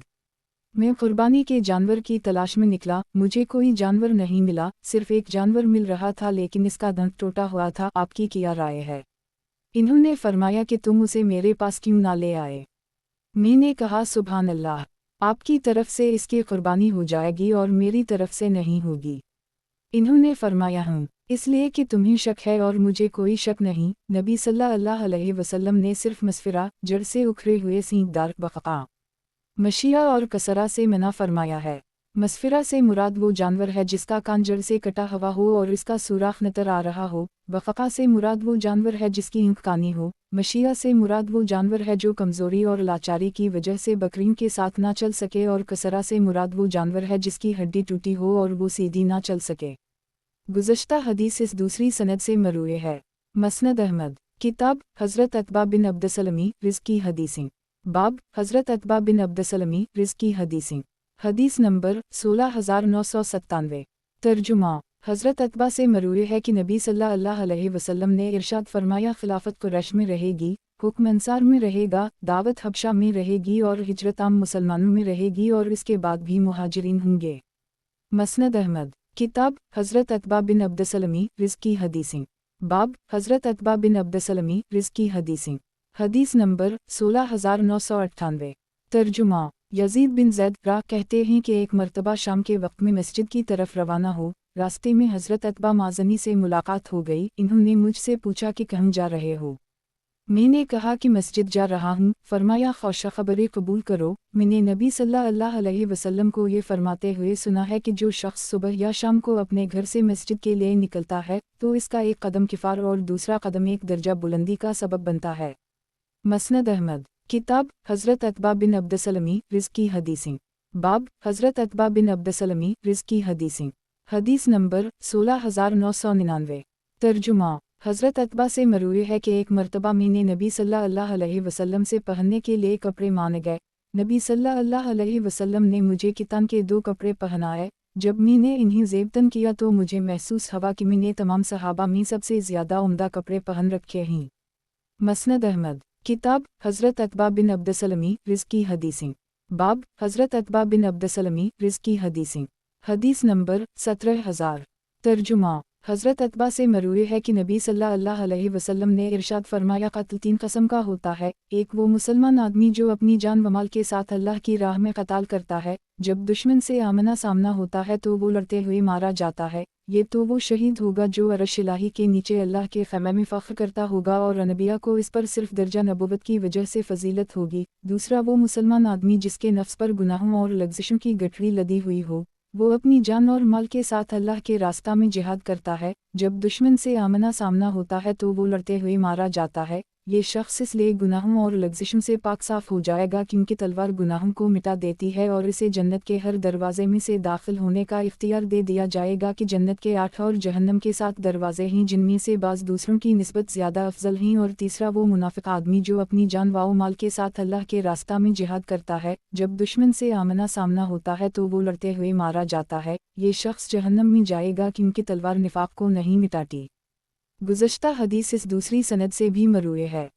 میں قربانی کے جانور کی تلاش میں نکلا، مجھے کوئی جانور نہیں ملا، صرف ایک جانور مل رہا تھا لیکن اس کا دانت ٹوٹا ہوا تھا، آپ کی کیا رائے ہے؟ انہوں نے فرمایا کہ تم اسے میرے پاس کیوں نہ لے آئے؟ میں نے کہا سبحان اللہ، آپ کی طرف سے اس کی قربانی ہو جائے گی اور میری طرف سے نہیں ہوگی۔ انہوں نے فرمایا ہوں، اس لیے کہ تمہیں شک ہے اور مجھے کوئی شک نہیں۔ نبی صلی اللہ علیہ وسلم نے صرف مسفرہ جڑ سے اکھڑے ہوئے سینگ دار بقعہ، مشیہ اور کسرہ سے منع فرمایا ہے۔ مسفرہ سے مراد وہ جانور ہے جس کا کان جڑ سے کٹا ہوا ہو اور اس کا سوراخ نظر آ رہا ہو، بقعہ سے مراد وہ جانور ہے جس کی اینکھ کانی ہو، مشیہ سے مراد وہ جانور ہے جو کمزوری اور لاچاری کی وجہ سے بکریوں کے ساتھ نہ چل سکے، اور کسرہ سے مراد وہ جانور ہے جس کی ہڈی ٹوٹی ہو اور وہ سیدھی نہ چل سکے۔ گزشتہ حدیث اس دوسری سند سے مروی ہے۔ مسند احمد किताब हज़रत अतबा बिन अब्दसलमी रिज़्क़ की हदीसें। बाब हज़रत अतबा बिन अब्दसलमी रिज़्क़ की हदीसें। हदीस नंबर 16997। तर्जुमा। हज़रत अतबा से मरूए है कि नबी सल्लल्लाहु अलैहि वसल्लम ने इरशाद फरमाया, खिलाफत कुरैश में रहेगी, हुक्म अंसार में रहेगा, दावत हबशा में रहेगी और हिजरत आम मुसलमानों में रहेगी और इसके बाद भी मुहाजिरीन होंगे। मसनद अहमद। किताब हज़रत अतबा बिन अब्दसलमी रिज़्क़ की हदीसें। बाब हज़रत अतबा बिन अब्दसलमी रिज़्क़ की हदीसें। हदीस नंबर 16998। तर्जुमा। यजीद बिन ज़ैद रा कहते हैं कि एक मर्तबा शाम के वक्त में मस्जिद की तरफ रवाना हो, रास्ते में हज़रत अतबा माज़नी से मुलाकात हो गई। इन्होंने मुझसे पूछा कि कहाँ जा रहे हो। मैंने कहा कि मस्जिद जा रहा हूँ। फरमाया, खौशा खबरें कबूल करो, मैंने नबी सल्लल्लाहु अलैहि वसल्लम को ये फरमाते हुए सुना है कि जो शख्स सुबह या शाम को अपने घर से मस्जिद के लिए निकलता है तो इसका एक कदम किफ़ार और दूसरा कदम एक दर्जा बुलंदी का सबब बनता है। मसनद अहमद। किताब हज़रत अतबा बिन अब्दसलमी रिज़्क़ की हदीसें। बाब हज़रत अतबा बिन अब्दसलमी रिज़्क़ की हदीसें। हदीस नंबर 16999। तर्जुमा। हज़रत अतबा से मरूए है कि एक मर्तबा मैंने नबी सल्लल्लाहु अलैहि वसल्लम से पहनने के लिए कपड़े मांगे गए। नबी सल्लल्लाहु अलैहि वसल्लम ने मुझे कितान के 2 कपड़े पहनाए। जब मैंने इन्हें ज़ेबतन किया तो मुझे महसूस हुआ कि मैंने तमाम सहाबा में सबसे ज़्यादा उम्दा कपड़े पहन रखे हैं। मसनद अहमद। किताब हज़रत अतबा बिन अब्दसलमी रिज़्क़ की हदीसें। बाब हज़रत अतबा बिन अब्दसलमी रिज़्क़ की हदीसें। हदीस नंबर 17000। तर्जुमा। हज़रत अतबा से मरूए है कि नबी सल्लल्लाहु अलैहि वसल्लम ने इरशाद फरमाया, कत्ल 3 कस्म का होता है। एक वो मुसलमान आदमी जो अपनी जान व माल के साथ अल्लाह की राह में कताल करता है, जब दुश्मन से आमना सामना होता है तो वो लड़ते हुए मारा जाता है। ये तो वो शहीद होगा जो अरश इलाही के नीचे अल्लाह के ख़ैमे में फ़ख्र करता होगा और अनबिया को इस पर सिर्फ दर्जा नबुवत की वजह से फजीलत होगी। दूसरा वो मुसलमान आदमी जिसके नफ्स पर गुनाहों और लग़्ज़िशों की गठरी लदी हुई हो, वो अपनी जान और माल के साथ अल्लाह के रास्ता में जिहाद करता है। जब दुश्मन से आमना सामना होता है तो वो लड़ते हुए मारा जाता है। ये शख्स इसलिए गुनाहों और लग़्ज़िशों से पाक साफ़ हो जाएगा क्योंकि तलवार गुनाहों को मिटा देती है और इसे जन्नत के हर दरवाज़े में से दाखिल होने का इख्तियार दे दिया जाएगा कि जन्नत के 8 और जहन्नम के 7 दरवाज़े हैं जिनमें से बाज़ दूसरों की निस्बत ज़्यादा अफजल हैं। और तीसरा वो मुनाफिक आदमी जो अपनी जान व माल के साथ अल्लाह के रास्ता में जिहाद करता है, जब दुश्मन से आमना सामना होता है तो वो लड़ते हुए मारा जाता है। ये शख्स जहन्नम में जाएगा क्योंकि तलवार निफाक को नहीं मिटाती। गुज़श्ता हदीस इस दूसरी सनद से भी मरूए है।